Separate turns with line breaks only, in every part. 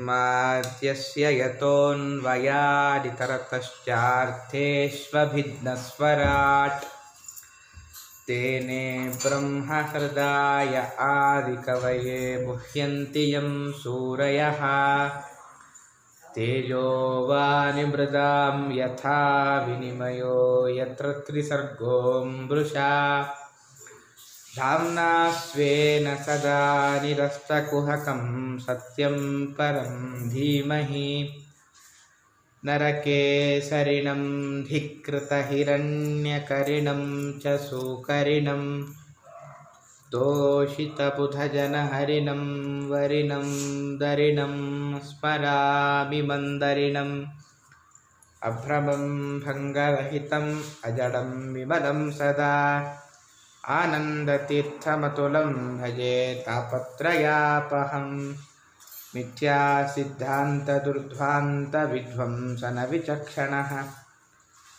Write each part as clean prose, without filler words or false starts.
तस्माद्यस्य यतोऽन्वयादितरतश्चार्थेष्वभिघ्नस्वराट् तेने ब्रह्महृदाय आदिकवये मुह्यन्ति यं सूरयः तेजो वानिमृदां यथा विनिमयो यत्र त्रिसर्गो मृषा धाम्ना स्वेन सदा निरस्तकुहकं सत्यं परं धीमहि नरकेसरिणं धिक्कृतहिरण्यकरिणं च सूकरिणं दोषितबुधजनहरिणं वरिणं दरिणं स्मरामि मन्दरिणम् अभ्रमं भङ्गरहितम् अजडं विमलं सदा आनन्दतीर्थमतुलं भजे तापत्रयापहम् मिथ्यासिद्धान्तदुर्ध्वान्तविध्वंसनविचक्षणः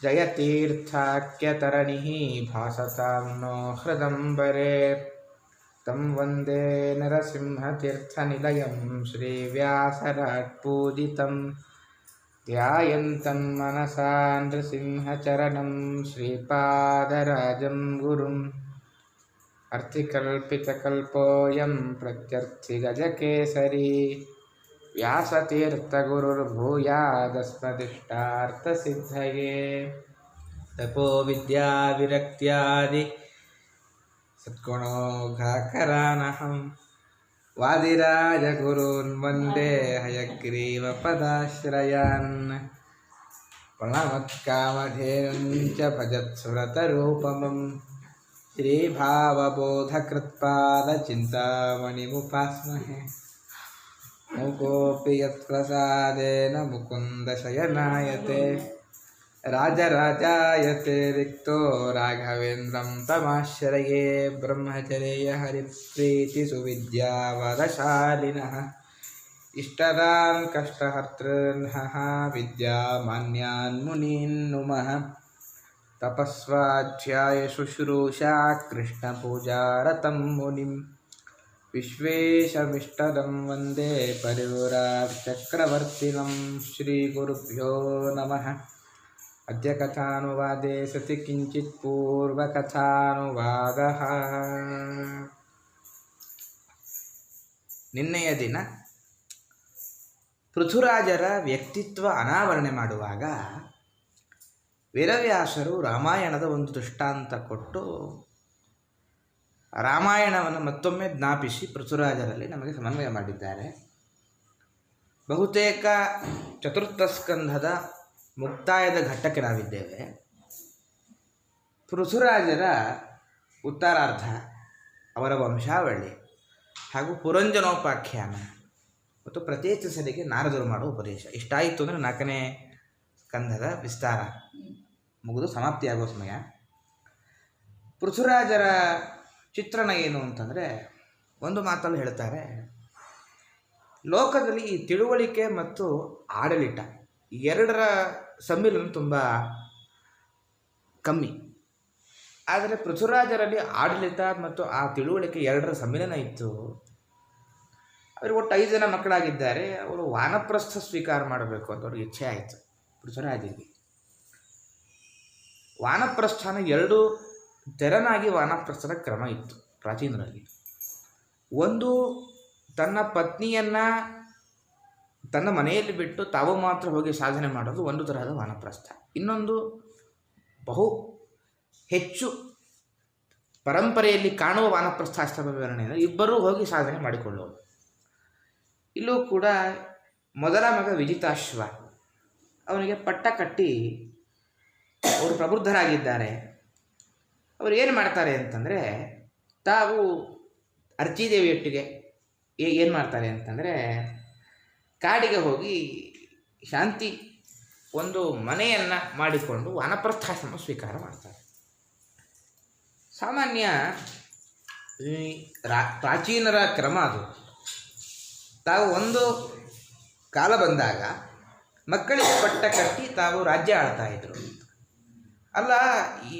जयतीर्थाख्यतरणिः भासतां नो हृदम्बरे तं वन्दे नरसिंहतीर्थनिलयं श्रीव्यासराट्पूजितं ध्यायन्तं मनसा नृसिंहचरणं श्रीपादराजं गुरुम् अर्थिकल्पितकल्पोऽयं प्रत्यर्थिगजकेसरी व्यासतीर्थगुरुर्भूयादस्मदिष्टार्थसिद्धये तपोविद्याविरक्त्यादि सद्गुणौघाकरानहं वादिराजगुरून् वन्दे हयग्रीवपदाश्रयान् प्रणमत्कामधेनुं च भजत्सुरतरूपमम् श्रीभावबोधकृत्पादचिन्तामणिमुपास्महे मुकोऽपि यत्प्रसादेन मुकुन्दशयनायते राजराजायते रिक्तो राघवेन्द्रं तमाश्रये ब्रह्मचर्य हरिप्रीतिसुविद्यावदशालिनः इष्टदान् कष्टहर्तॄन्नः विद्यामान्यान् मुनीन् नुमः तपस्वाध्याय शुश्रूषा कृष्णपूजारतं मुनिं विश्वेशमिष्टदं वन्दे परिव्राट्चक्रवर्तिनं श्रीगुरुभ्यो नमः। अद्य कथानुवादे सति किञ्चित् पूर्वकथानुवादः। ನಿನ್ನೆಯ ದಿನ ಪೃಥುರಾಜರ ವ್ಯಕ್ತಿತ್ವ ಅನಾವರಣೆ ಮಾಡುವಾಗ ವೇದವ್ಯಾಸರು ರಾಮಾಯಣದ ಒಂದು ದೃಷ್ಟಾಂತ ಕೊಟ್ಟು ರಾಮಾಯಣವನ್ನು ಮತ್ತೊಮ್ಮೆ ಜ್ಞಾಪಿಸಿ ಪೃಥುರಾಜರಲ್ಲಿ ನಮಗೆ ಸಮನ್ವಯ ಮಾಡಿದ್ದಾರೆ. ಬಹುತೇಕ ಚತುರ್ಥ ಸ್ಕಂಧದ ಮುಕ್ತಾಯದ ಘಟ್ಟಕ್ಕೆ ನಾವಿದ್ದೇವೆ. ಪೃಥುರಾಜರ ಉತ್ತರಾರ್ಧ, ಅವರ ವಂಶಾವಳಿ ಹಾಗೂ ಪುರಂಜನೋಪಾಖ್ಯಾನ ಮತ್ತು ಪ್ರತ್ಯೇಕಿಸಲಿಗೆ ನಾರದರು ಮಾಡುವ ಉಪದೇಶ ಇಷ್ಟಾಯಿತು ಅಂದರೆ 4ನೇ ಸ್ಕಂಧದ ವಿಸ್ತಾರ ಮುಗಿದು ಸಮಾಪ್ತಿಯಾಗುವ ಸಮಯ. ಪೃಥುರಾಜರ ಚಿತ್ರಣ ಏನು ಅಂತಂದರೆ, ಒಂದು ಮಾತಲ್ಲಿ ಹೇಳ್ತಾರೆ, ಲೋಕದಲ್ಲಿ ಈ ತಿಳುವಳಿಕೆ ಮತ್ತು ಆಡಳಿತ ಎರಡರ ಸಮ್ಮಿಲನ ತುಂಬ ಕಮ್ಮಿ. ಆದರೆ ಪೃಥುರಾಜರಲ್ಲಿ ಆಡಳಿತ ಮತ್ತು ಆ ತಿಳುವಳಿಕೆ ಎರಡರ ಸಮ್ಮಿಲನ ಇತ್ತು. ಅವರಿಗೆ ಒಟ್ಟು 5 ಜನ ಮಕ್ಕಳಾಗಿದ್ದಾರೆ. ಅವರು ವಾನಪ್ರಸ್ಥ ಸ್ವೀಕಾರ ಮಾಡಬೇಕು ಅಂತ ಅವ್ರಿಗೆ ಇಚ್ಛೆ ಆಯಿತು. ಪೃಥುರಾಜರಿಗೆ ವಾನಪ್ರಸ್ಥಾನ 2 ತೆರನಾಗಿ ವಾನಪ್ರಸ್ಥದ ಕ್ರಮ ಇತ್ತು ಪ್ರಾಚೀನರಲ್ಲಿ. ಒಂದು, ತನ್ನ ಪತ್ನಿಯನ್ನು ತನ್ನ ಮನೆಯಲ್ಲಿ ಬಿಟ್ಟು ತಾವು ಮಾತ್ರ ಹೋಗಿ ಸಾಧನೆ ಮಾಡೋದು ಒಂದು ತರಹದ ವಾನಪ್ರಸ್ಥ. ಇನ್ನೊಂದು, ಬಹು ಹೆಚ್ಚು ಪರಂಪರೆಯಲ್ಲಿ ಕಾಣುವ ವಾನಪ್ರಸ್ಥಾಶ್ರಮ ವಿವರಣೆಯನ್ನು ಇಬ್ಬರೂ ಹೋಗಿ ಸಾಧನೆ ಮಾಡಿಕೊಳ್ಳುವುದು. ಇಲ್ಲೂ ಕೂಡ ಮೊದಲ ಮಗ ವಿಜಿತಾಶ್ವ, ಅವನಿಗೆ ಪಟ್ಟ ಕಟ್ಟಿ ಅವರು ಪ್ರಬುದ್ಧರಾಗಿದ್ದಾರೆ. ಅವರು ಏನು ಮಾಡ್ತಾರೆ ಅಂತಂದರೆ, ತಾವು ಅರ್ಚಿದೇವಿಯೊಟ್ಟಿಗೆ ಏನು ಮಾಡ್ತಾರೆ ಅಂತಂದರೆ, ಕಾಡಿಗೆ ಹೋಗಿ ಶಾಂತಿ ಒಂದು ಮನೆಯನ್ನು ಮಾಡಿಕೊಂಡು ವಾನಪ್ರಸ್ಥಾಶ್ರಮ ಸ್ವೀಕಾರ ಮಾಡ್ತಾರೆ. ಸಾಮಾನ್ಯ ಪ್ರಾಚೀನರ ಕ್ರಮ ಅದು. ತಾವು ಒಂದು ಕಾಲ ಬಂದಾಗ ಮಕ್ಕಳಿಗೆ ಪಟ್ಟ ಕಟ್ಟಿ ತಾವು ರಾಜ್ಯ ಆಳ್ತಾ ಇದ್ರು. ಅಲ್ಲ, ಈ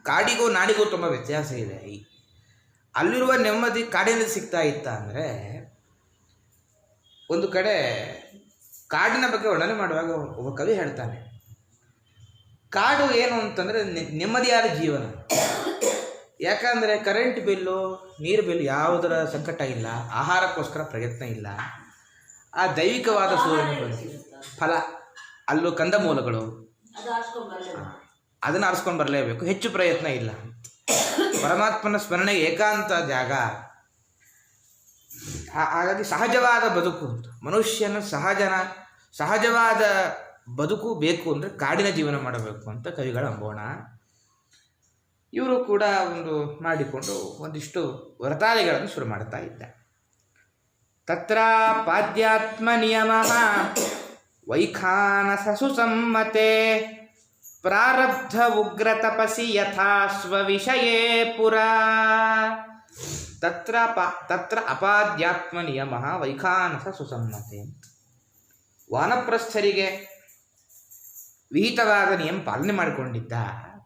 ಕಾಡಿಗೂ ನಾಡಿಗೂ ತುಂಬ ವ್ಯತ್ಯಾಸ ಇದೆ. ಅಲ್ಲಿರುವ ನೆಮ್ಮದಿ ಕಾಡಿನಲ್ಲಿ ಸಿಗ್ತಾ ಇತ್ತ ಅಂದರೆ, ಒಂದು ಕಡೆ ಕಾಡಿನ ಬಗ್ಗೆ ವರ್ಣನೆ ಮಾಡುವಾಗ ಒಬ್ಬ ಕವಿ ಹೇಳ್ತಾನೆ, ಕಾಡು ಏನು ಅಂತಂದರೆ ನೆಮ್ಮದಿಯಾದ ಜೀವನ. ಯಾಕಂದರೆ ಕರೆಂಟ್ ಬಿಲ್ಲು, ನೀರು ಬಿಲ್ ಯಾವುದರ ಸಂಕಟ ಇಲ್ಲ, ಆಹಾರಕ್ಕೋಸ್ಕರ ಪ್ರಯತ್ನ ಇಲ್ಲ, ಆ ದೈವಿಕವಾದ ಸೂರ್ಯನ ಫಲ, ಅಲ್ಲೂ ಕಂದಮೂಲಗಳು ಅದನ್ನು ಆರಿಸ್ಕೊಂಡು ಬರಲೇಬೇಕು, ಹೆಚ್ಚು ಪ್ರಯತ್ನ ಇಲ್ಲ, ಪರಮಾತ್ಮನ ಸ್ಮರಣೆ ಏಕಾಂತ ಜಾಗ. ಹಾಗಾಗಿ ಸಹಜವಾದ ಬದುಕು, ಮನುಷ್ಯನ ಸಹಜವಾದ ಬದುಕು ಬೇಕು ಅಂದರೆ ಕಾಡಿನ ಜೀವನ ಮಾಡಬೇಕು ಅಂತ ಕವಿಗಳ ಅಂಬೋಣ. ಇವರು ಕೂಡ ಒಂದು ಮಾಡಿಕೊಂಡು ಒಂದಿಷ್ಟು ವ್ರತಾದಿಗಳನ್ನು ಶುರು ಮಾಡ್ತಾ ಇದ್ದ. ತತ್ರ ಪಾದ್ಯಾತ್ಮ ನಿಯಮ ವೈಖಾನಸ ಸುಸಮ್ಮತೆ ಪ್ರಾರಬ್ಧ ಉಗ್ರ ತಪಸಿ ಯಥಾ ಸ್ವವಿಷಯೇ ಪುರಾ. ತತ್ರ ಅಪಾದ್ಯಾತ್ಮ ನಿಯಮ ವೈಖಾನಸ ಸುಸಮ್ಮತೆ. ವಾನಪ್ರಸ್ಥರಿಗೆ ವಿಹಿತವಾದ ನಿಯಮ ಪಾಲನೆ ಮಾಡಿಕೊಂಡಿದ್ದ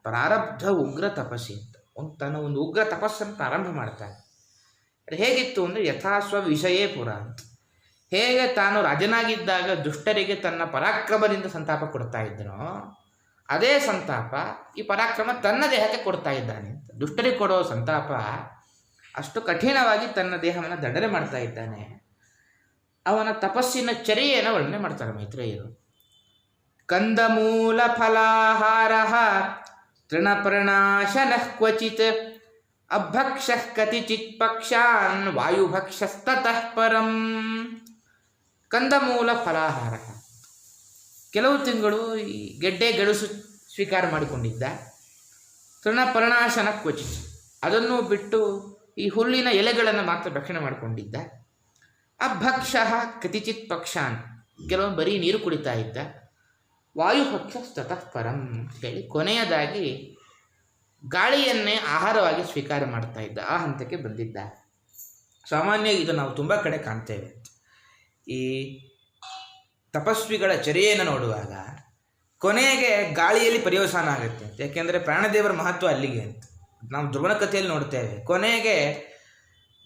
ಪ್ರಾರಬ್ಧ ಉಗ್ರ ತಪಸ್ಸಿ ಅಂತ ತನ್ನ ಒಂದು ಉಗ್ರ ತಪಸ್ಸನ್ನು ಪ್ರಾರಂಭ ಮಾಡ್ತಾನೆ. ಹೇಗಿತ್ತು ಅಂದರೆ ಯಥಾಸ್ವ ವಿಷಯೇ ಪುರ ಅಂತ. ಹೇಗೆ ತಾನು ರಾಜನಾಗಿದ್ದಾಗ ದುಷ್ಟರಿಗೆ ತನ್ನ ಪರಾಕ್ರಮದಿಂದ ಸಂತಾಪ ಕೊಡ್ತಾ ಇದ್ದನೋ ಅದೇ ಸಂತಾಪ ಈ ಪರಾಕ್ರಮ ತನ್ನ ದೇಹಕ್ಕೆ ಕೊಡ್ತಾ ಇದ್ದಾನೆ ಅಂತ. ದುಷ್ಟರಿಗೆ ಕೊಡೋ ಸಂತಾಪ ಅಷ್ಟು ಕಠಿಣವಾಗಿ ತನ್ನ ದೇಹವನ್ನು ದಂಡನೆ ಮಾಡ್ತಾ ಇದ್ದಾನೆ. ಅವನ ತಪಸ್ಸಿನ ಚರ್ಯೆಯನ್ನು ವರ್ಣನೆ ಮಾಡ್ತಾರೆ ಮೈತ್ರೇಯರು. ಕಂದಮೂಲ ಫಲಾಹಾರ ತೃಣಪ್ರಣಾಶನಃ ಕ್ವಚಿತ್ ಅಭಕ್ಷಃ ಕತಿಚಿತ್ ಪಕ್ಷಾನ್ ವಾಯುಭಕ್ಷಸ್ತತಃ ಪರಂ. ಕಂದಮೂಲ ಫಲಾಹಾರ, ಕೆಲವು ತಿಂಗಳು ಈ ಗೆಡ್ಡೆ ಗೆಣಸು ಸ್ವೀಕಾರ ಮಾಡಿಕೊಂಡಿದ್ದ. ತೃಣಪ್ರಣಾಶನ ಕ್ವಚಿತ್, ಅದನ್ನು ಬಿಟ್ಟು ಈ ಹುಲ್ಲಿನ ಎಲೆಗಳನ್ನು ಮಾತ್ರ ಭಕ್ಷಣೆ ಮಾಡಿಕೊಂಡಿದ್ದ. ಅಭಕ್ಷಃ ಕತಿಚಿತ್ ಪಕ್ಷಾನ್, ಕೆಲವೊಂದು ಬರೀ ನೀರು ಕುಡಿತಾ ಇದ್ದ. ವಾಯುಭಕ್ಷ ತತಃ ಪರಂ ಹೇಳಿ ಕೊನೆಯದಾಗಿ ಗಾಳಿಯನ್ನೇ ಆಹಾರವಾಗಿ ಸ್ವೀಕಾರ ಮಾಡ್ತಾ ಇದ್ದ. ಆ ಹಂತಕ್ಕೆ ಬಂದಿದ್ದ. ಸಾಮಾನ್ಯ ಇದು ನಾವು ತುಂಬ ಕಡೆ ಕಾಣ್ತೇವೆ. ಈ ತಪಸ್ವಿಗಳ ಚರ್ಯೆಯನ್ನು ನೋಡುವಾಗ ಕೊನೆಗೆ ಗಾಳಿಯಲ್ಲಿ ಪರ್ಯವಸಾನ ಆಗುತ್ತೆ ಅಂತ. ಯಾಕೆಂದರೆ ಪ್ರಾಣದೇವರ ಮಹತ್ವ ಅಲ್ಲಿಗೆ ಅಂತ ನಾವು ಧ್ರುವನ ಕಥೆಯಲ್ಲಿ ನೋಡ್ತೇವೆ. ಕೊನೆಗೆ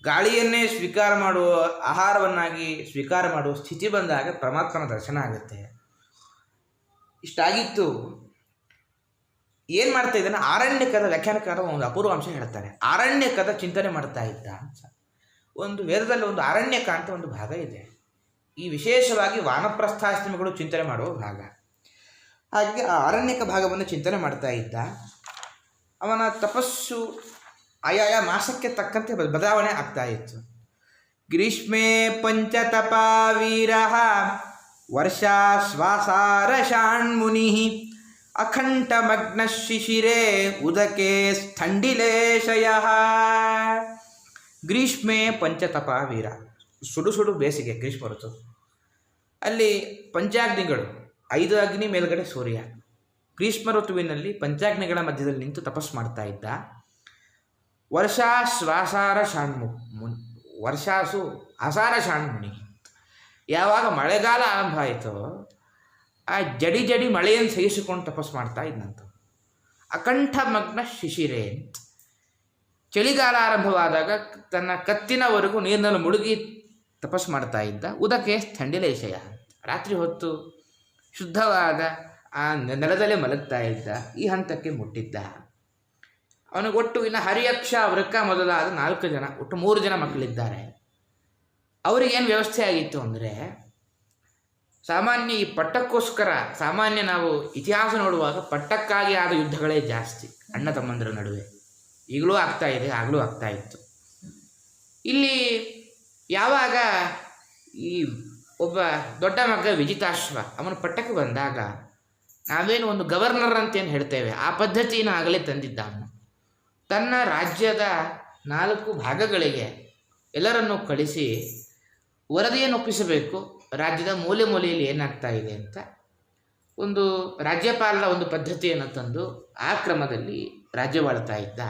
ಗಾಳಿಯನ್ನೇ ಸ್ವೀಕಾರ ಮಾಡುವ, ಆಹಾರವನ್ನಾಗಿ ಸ್ವೀಕಾರ ಮಾಡುವ ಸ್ಥಿತಿ ಬಂದಾಗ ಪರಮಾತ್ಮನ ದರ್ಶನ ಆಗುತ್ತೆ. ಇಷ್ಟಾಗಿತ್ತು. ಏನು ಮಾಡ್ತಾ ಇದ್ದಾನೆ, ಆರಣ್ಯಕದ ವ್ಯಾಖ್ಯಾನಕಾರ ಒಂದು ಅಪೂರ್ವ ಅಂಶ ಹೇಳ್ತಾರೆ. ಆರಣ್ಯಕದ ಚಿಂತನೆ ಮಾಡ್ತಾ ಇದ್ದ ಅಂತ. ಒಂದು ವೇದದಲ್ಲಿ ಒಂದು ಆರಣ್ಯಕ ಅಂತ ಒಂದು ಭಾಗ ಇದೆ. ಈ ವಿಶೇಷವಾಗಿ ವಾನಪ್ರಸ್ಥಾಶ್ರಮಗಳು ಚಿಂತನೆ ಮಾಡುವ ಭಾಗ. ಹಾಗೆ ಆ ಆರಣ್ಯಕ ಭಾಗವನ್ನು ಚಿಂತನೆ ಮಾಡ್ತಾ ಇದ್ದ. ಅವನ ತಪಸ್ಸು ಆಯಾಯ ಮಾಸಕ್ಕೆ ತಕ್ಕಂತೆ ಬದಲಾವಣೆ ಆಗ್ತಾ ಇತ್ತು. ಗ್ರೀಷ್ಮೇ ಪಂಚತಪಾ ವೀರ ವರ್ಷಾ ಶ್ವಾಸಾರ ಷಾಣ್ಮುನಿ ಅಖಂಡಮಗ್ನ ಶಿಶಿರೇ ಉದಕೆ ಸ್ಥಂಡಿಲೇಶಯ. ಗ್ರೀಷ್ಮೇ ಪಂಚತಪಾ ವೀರ, ಸುಡು ಸುಡು ಬೇಸಿಗೆ ಗ್ರೀಷ್ಮ ಋತು. ಅಲ್ಲಿ ಪಂಚಾಗ್ನಿಗಳು, 5 ಅಗ್ನಿ ಮೇಲ್ಗಡೆ ಸೂರ್ಯ. ಗ್ರೀಷ್ಮ ಋತುವಿನಲ್ಲಿ ಪಂಚಾಗ್ನಿಗಳ ಮಧ್ಯದಲ್ಲಿ ನಿಂತು ತಪಸ್ಸು ಮಾಡ್ತಾ ಇದ್ದ. ವರ್ಷಾ ಶ್ವಾಸಾರ ವರ್ಷಾಸು ಆಸಾರ ಷಾಣ್ಮುನಿ. ಯಾವಾಗ ಮಳೆಗಾಲ ಆರಂಭ ಆಯಿತೋ ಆ ಜಡಿ ಜಡಿ ಮಳೆಯನ್ನು ಸಹಿಸಿಕೊಂಡು ತಪಸ್ಸು ಮಾಡ್ತಾ ಇದ್ದಂತ. ಅಕಂಠ ಮಗ್ನ ಶಿಶಿರೇ ಅಂತ. ಚಳಿಗಾಲ ಆರಂಭವಾದಾಗ ತನ್ನ ಕತ್ತಿನವರೆಗೂ ನೀರಿನಲ್ಲಿ ಮುಳುಗಿ ತಪಸ್ಸು ಮಾಡ್ತಾ ಇದ್ದ. ಉದಕೆ ಸ್ಥಂಡಿಲೇಶಯ, ರಾತ್ರಿ ಹೊತ್ತು ಶುದ್ಧವಾದ ಆ ನೆಲದಲ್ಲೇ ಮಲಗ್ತಾ ಇದ್ದ. ಈ ಹಂತಕ್ಕೆ ಮುಟ್ಟಿದ್ದ. ಅವನಿಗೆ ಒಟ್ಟು ಇನ್ನು ಹರಿಯಕ್ಷ, ವೃಕ್ಕ ಮೊದಲಾದ 4 ಜನ, ಒಟ್ಟು 3 ಜನ ಮಕ್ಕಳಿದ್ದಾರೆ. ಅವರಿಗೇನು ವ್ಯವಸ್ಥೆ ಆಗಿತ್ತು ಅಂದರೆ, ಸಾಮಾನ್ಯ ಈ ಪಟ್ಟಕ್ಕೋಸ್ಕರ, ಸಾಮಾನ್ಯ ನಾವು ಇತಿಹಾಸ ನೋಡುವಾಗ ಪಟ್ಟಕ್ಕಾಗಿ ಆದ ಯುದ್ಧಗಳೇ ಜಾಸ್ತಿ ಅಣ್ಣ ತಮ್ಮಂದರ ನಡುವೆ. ಈಗಲೂ ಆಗ್ತಾ ಇದೆ, ಆಗಲೂ ಆಗ್ತಾ ಇತ್ತು. ಇಲ್ಲಿ ಯಾವಾಗ ಈ ಒಬ್ಬ ದೊಡ್ಡ ಮಗ ವಿಜಿತಾಶ್ವ ಅವನು ಪಟ್ಟಕ್ಕೆ ಬಂದಾಗ ನಾವೇನು ಒಂದು ಗವರ್ನರ್ ಅಂತೇನು ಹೇಳ್ತೇವೆ, ಆ ಪದ್ಧತಿಯನ್ನು ಆಗಲೇ ತಂದಿದ್ದ. ಅವನು ತನ್ನ ರಾಜ್ಯದ 4 ಭಾಗಗಳಿಗೆ ಎಲ್ಲರನ್ನೂ ಕಳಿಸಿ ವರದಿಯನ್ನು ಒಪ್ಪಿಸಬೇಕು. ರಾಜ್ಯದ ಮೂಲೆ ಮೂಲೆಯಲ್ಲಿ ಏನಾಗ್ತಾ ಇದೆ ಅಂತ ಒಂದು ರಾಜ್ಯಪಾಲರ ಒಂದು ಪದ್ಧತಿಯನ್ನು ತಂದು ಆ ಕ್ರಮದಲ್ಲಿ ರಾಜ್ಯವಾಳ್ತಾ ಇದ್ದ.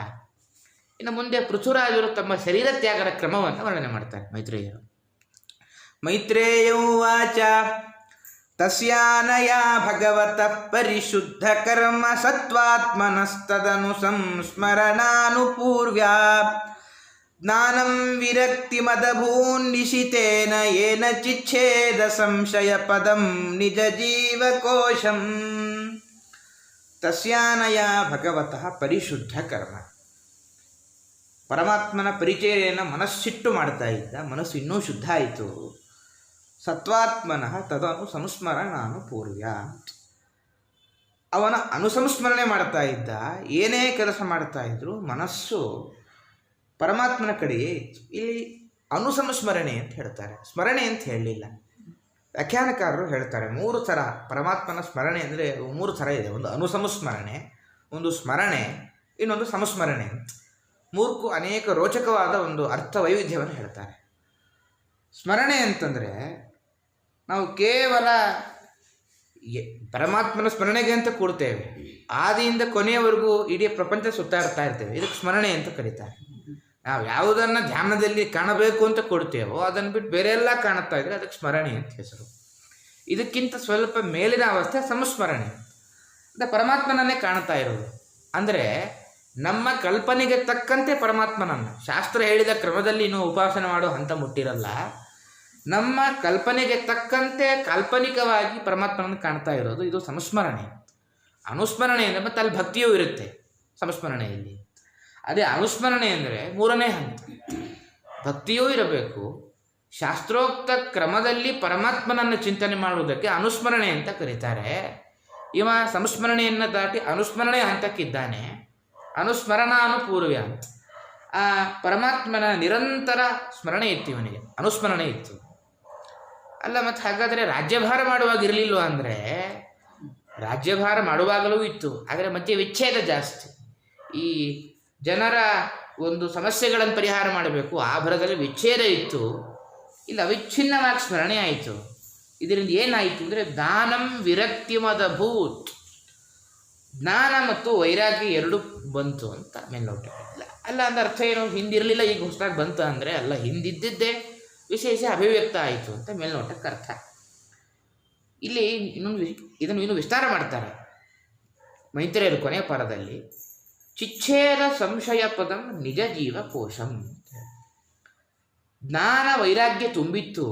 ಇನ್ನು ಮುಂದೆ ಪೃಥುರಾಜರು ತಮ್ಮ ಶರೀರ ತ್ಯಾಗದ ಕ್ರಮವನ್ನು ವರ್ಣನೆ ಮಾಡ್ತಾರೆ ಮೈತ್ರೇಯರು. ಮೈತ್ರೇಯೋವಾಚ ತಸ್ಯಾನಯ ಭಗವತಃ ಪರಿಶುದ್ಧ ಕರ್ಮ ಸತ್ವಾತ್ಮನಸ್ತದನು ಸಂಸ್ಮರಣಾನುಪೂರ್ವ್ಯಾ ಜ್ಞಾನಂ ವಿರಕ್ತಿ ಮದಭೂನ್ ನಿಶಿತೇನ ಏನ ಚಿಚ್ಛೇದ ಸಂಶಯ ಪದಂ ನಿಜ ಜೀವಕೋಶಂ ತಸ್ಯಾನಯ ಭಗವತಃ ಪರಿಶುದ್ಧ ಕರ್ಮ. ಪರಮಾತ್ಮನ ಪರಿಚಯನ ಮನಸ್ಸಿಟ್ಟು ಮಾಡ್ತಾ ಇದ್ದ, ಮನಸ್ಸು ಇನ್ನೂ ಶುದ್ಧ ಆಯಿತು. ಸತ್ವಾತ್ಮನಃ ತದನು ಸಂಸ್ಮರಣಾನು ಪೂರ್ವ್ಯ, ಅವನ ಅನುಸಂಸ್ಮರಣೆ ಮಾಡ್ತಾ ಇದ್ದ. ಏನೇ ಕೆಲಸ ಮಾಡ್ತಾ ಇದ್ರು ಮನಸ್ಸು ಪರಮಾತ್ಮನ ಕಡೆಯೇ ಇತ್ತು. ಇಲ್ಲಿ ಅನುಸಂಸ್ಮರಣೆ ಅಂತ ಹೇಳ್ತಾರೆ, ಸ್ಮರಣೆ ಅಂತ ಹೇಳಲಿಲ್ಲ. ವ್ಯಾಖ್ಯಾನಕಾರರು ಹೇಳ್ತಾರೆ 3 ಥರ ಪರಮಾತ್ಮನ ಸ್ಮರಣೆ ಅಂದರೆ 3 ಥರ ಇದೆ. ಒಂದು ಅನುಸಂಸ್ಮರಣೆ, ಒಂದು ಸ್ಮರಣೆ, ಇನ್ನೊಂದು ಸಂಸ್ಮರಣೆ ಅಂತ. 3ಕ್ಕೂ ಅನೇಕ ರೋಚಕವಾದ ಒಂದು ಅರ್ಥ ವೈವಿಧ್ಯವನ್ನು ಹೇಳ್ತಾರೆ. ಸ್ಮರಣೆ ಅಂತಂದರೆ ನಾವು ಕೇವಲ ಪರಮಾತ್ಮನ ಸ್ಮರಣೆಗೆ ಅಂತ ಕೂಡ್ತೇವೆ, ಆದಿಯಿಂದ ಕೊನೆಯವರೆಗೂ ಇಡೀ ಪ್ರಪಂಚ ಸುತ್ತಾಡ್ತಾ ಇರ್ತೇವೆ. ಇದಕ್ಕೆ ಸ್ಮರಣೆ ಅಂತ ಕರೀತಾರೆ. ನಾವು ಯಾವುದನ್ನು ಧ್ಯಾನದಲ್ಲಿ ಕಾಣಬೇಕು ಅಂತ ಕೊಡ್ತೇವೋ ಅದನ್ನು ಬಿಟ್ಟು ಬೇರೆ ಎಲ್ಲ ಕಾಣುತ್ತಾ ಇದ್ರೆ ಅದಕ್ಕೆ ಸ್ಮರಣೆ ಅಂತ ಹೆಸರು. ಇದಕ್ಕಿಂತ ಸ್ವಲ್ಪ ಮೇಲಿನ ಅವಸ್ಥೆ ಸಂಸ್ಮರಣೆ, ಅಂದರೆ ಪರಮಾತ್ಮನನ್ನೇ ಕಾಣ್ತಾ ಇರೋದು. ಅಂದರೆ ನಮ್ಮ ಕಲ್ಪನೆಗೆ ತಕ್ಕಂತೆ ಪರಮಾತ್ಮನನ್ನು, ಶಾಸ್ತ್ರ ಹೇಳಿದ ಕ್ರಮದಲ್ಲಿ ಇನ್ನೂ ಉಪಾಸನೆ ಮಾಡೋ ಹಂತ ಮುಟ್ಟಿರಲ್ಲ, ನಮ್ಮ ಕಲ್ಪನೆಗೆ ತಕ್ಕಂತೆ ಕಾಲ್ಪನಿಕವಾಗಿ ಪರಮಾತ್ಮನನ್ನು ಕಾಣ್ತಾ ಇರೋದು ಇದು ಸಂಸ್ಮರಣೆ. ಅನುಸ್ಮರಣೆ ಅಂದರೆ ಮತ್ತೆ ಅಲ್ಲಿ ಭಕ್ತಿಯೂ ಇರುತ್ತೆ ಸಂಸ್ಮರಣೆಯಲ್ಲಿ. ಅದೇ ಅನುಸ್ಮರಣೆ ಅಂದರೆ 3ನೇ ಹಂತ. ಭಕ್ತಿಯೂ ಇರಬೇಕು, ಶಾಸ್ತ್ರೋಕ್ತ ಕ್ರಮದಲ್ಲಿ ಪರಮಾತ್ಮನನ್ನು ಚಿಂತನೆ ಮಾಡುವುದಕ್ಕೆ ಅನುಸ್ಮರಣೆ ಅಂತ ಕರೀತಾರೆ. ಇವ ಸಂಸ್ಮರಣೆಯನ್ನು ದಾಟಿ ಅನುಸ್ಮರಣೆ ಹಂತಕ್ಕಿದ್ದಾನೆ. ಅನುಸ್ಮರಣಾನುಪೂರ್ವ್ಯ ಅಂತ ಆ ಪರಮಾತ್ಮನ ನಿರಂತರ ಸ್ಮರಣೆ ಇತ್ತು, ಇವನಿಗೆ ಅನುಸ್ಮರಣೆ ಇತ್ತು. ಅಲ್ಲ ಮತ್ತು ಹಾಗಾದರೆ ರಾಜ್ಯಭಾರ ಮಾಡುವಾಗ ಇರಲಿಲ್ವ ಅಂದರೆ ರಾಜ್ಯಭಾರ ಮಾಡುವಾಗಲೂ ಇತ್ತು, ಆದರೆ ಮಧ್ಯೆ ವಿಚ್ಛೇದ ಜಾಸ್ತಿ. ಈ ಜನರ ಒಂದು ಸಮಸ್ಯೆಗಳನ್ನು ಪರಿಹಾರ ಮಾಡಬೇಕು, ಆ ಭರದಲ್ಲಿ ವಿಚ್ಛೇದ ಇತ್ತು. ಇಲ್ಲ, ಅವಿಚ್ಛಿನ್ನವಾಗಿ ಸ್ಮರಣೆ ಆಯಿತು. ಇದರಿಂದ ಏನಾಯಿತು ಅಂದರೆ ಜ್ಞಾನಂ ವಿರಕ್ತಿ ಮದಭೂತ್, ಜ್ಞಾನ ಮತ್ತು ವೈರಾಗ್ಯ ಎರಡು ಬಂತು ಅಂತ ಮೇಲ್ನೋಟ. ಅಲ್ಲ ಅಂದ್ರೆ ಅರ್ಥ ಏನು, ಹಿಂದಿರಲಿಲ್ಲ ಈಗ ಹೊಸದಾಗಿ ಬಂತು ಅಂದರೆ ಅಲ್ಲ, ಹಿಂದಿದ್ದಿದ್ದೇ ವಿಶೇಷ ಅಭಿವ್ಯಕ್ತ ಆಯಿತು ಅಂತ ಮೇಲ್ನೋಟಕ್ಕೆ ಅರ್ಥ. ಇಲ್ಲಿ ಇದನ್ನು ಇನ್ನೂ ವಿಸ್ತಾರ ಮಾಡ್ತಾರೆ ಮೈತ್ರೇಯರು ಕೊನೆಯ ಪಾರದಲ್ಲಿ. ಚಿಚ್ಛೇದ ಸಂಶಯ ಪದಂ ನಿಜ ಜೀವ ಕೋಶಂ. ಜ್ಞಾನ ವೈರಾಗ್ಯ ತುಂಬಿತ್ತು.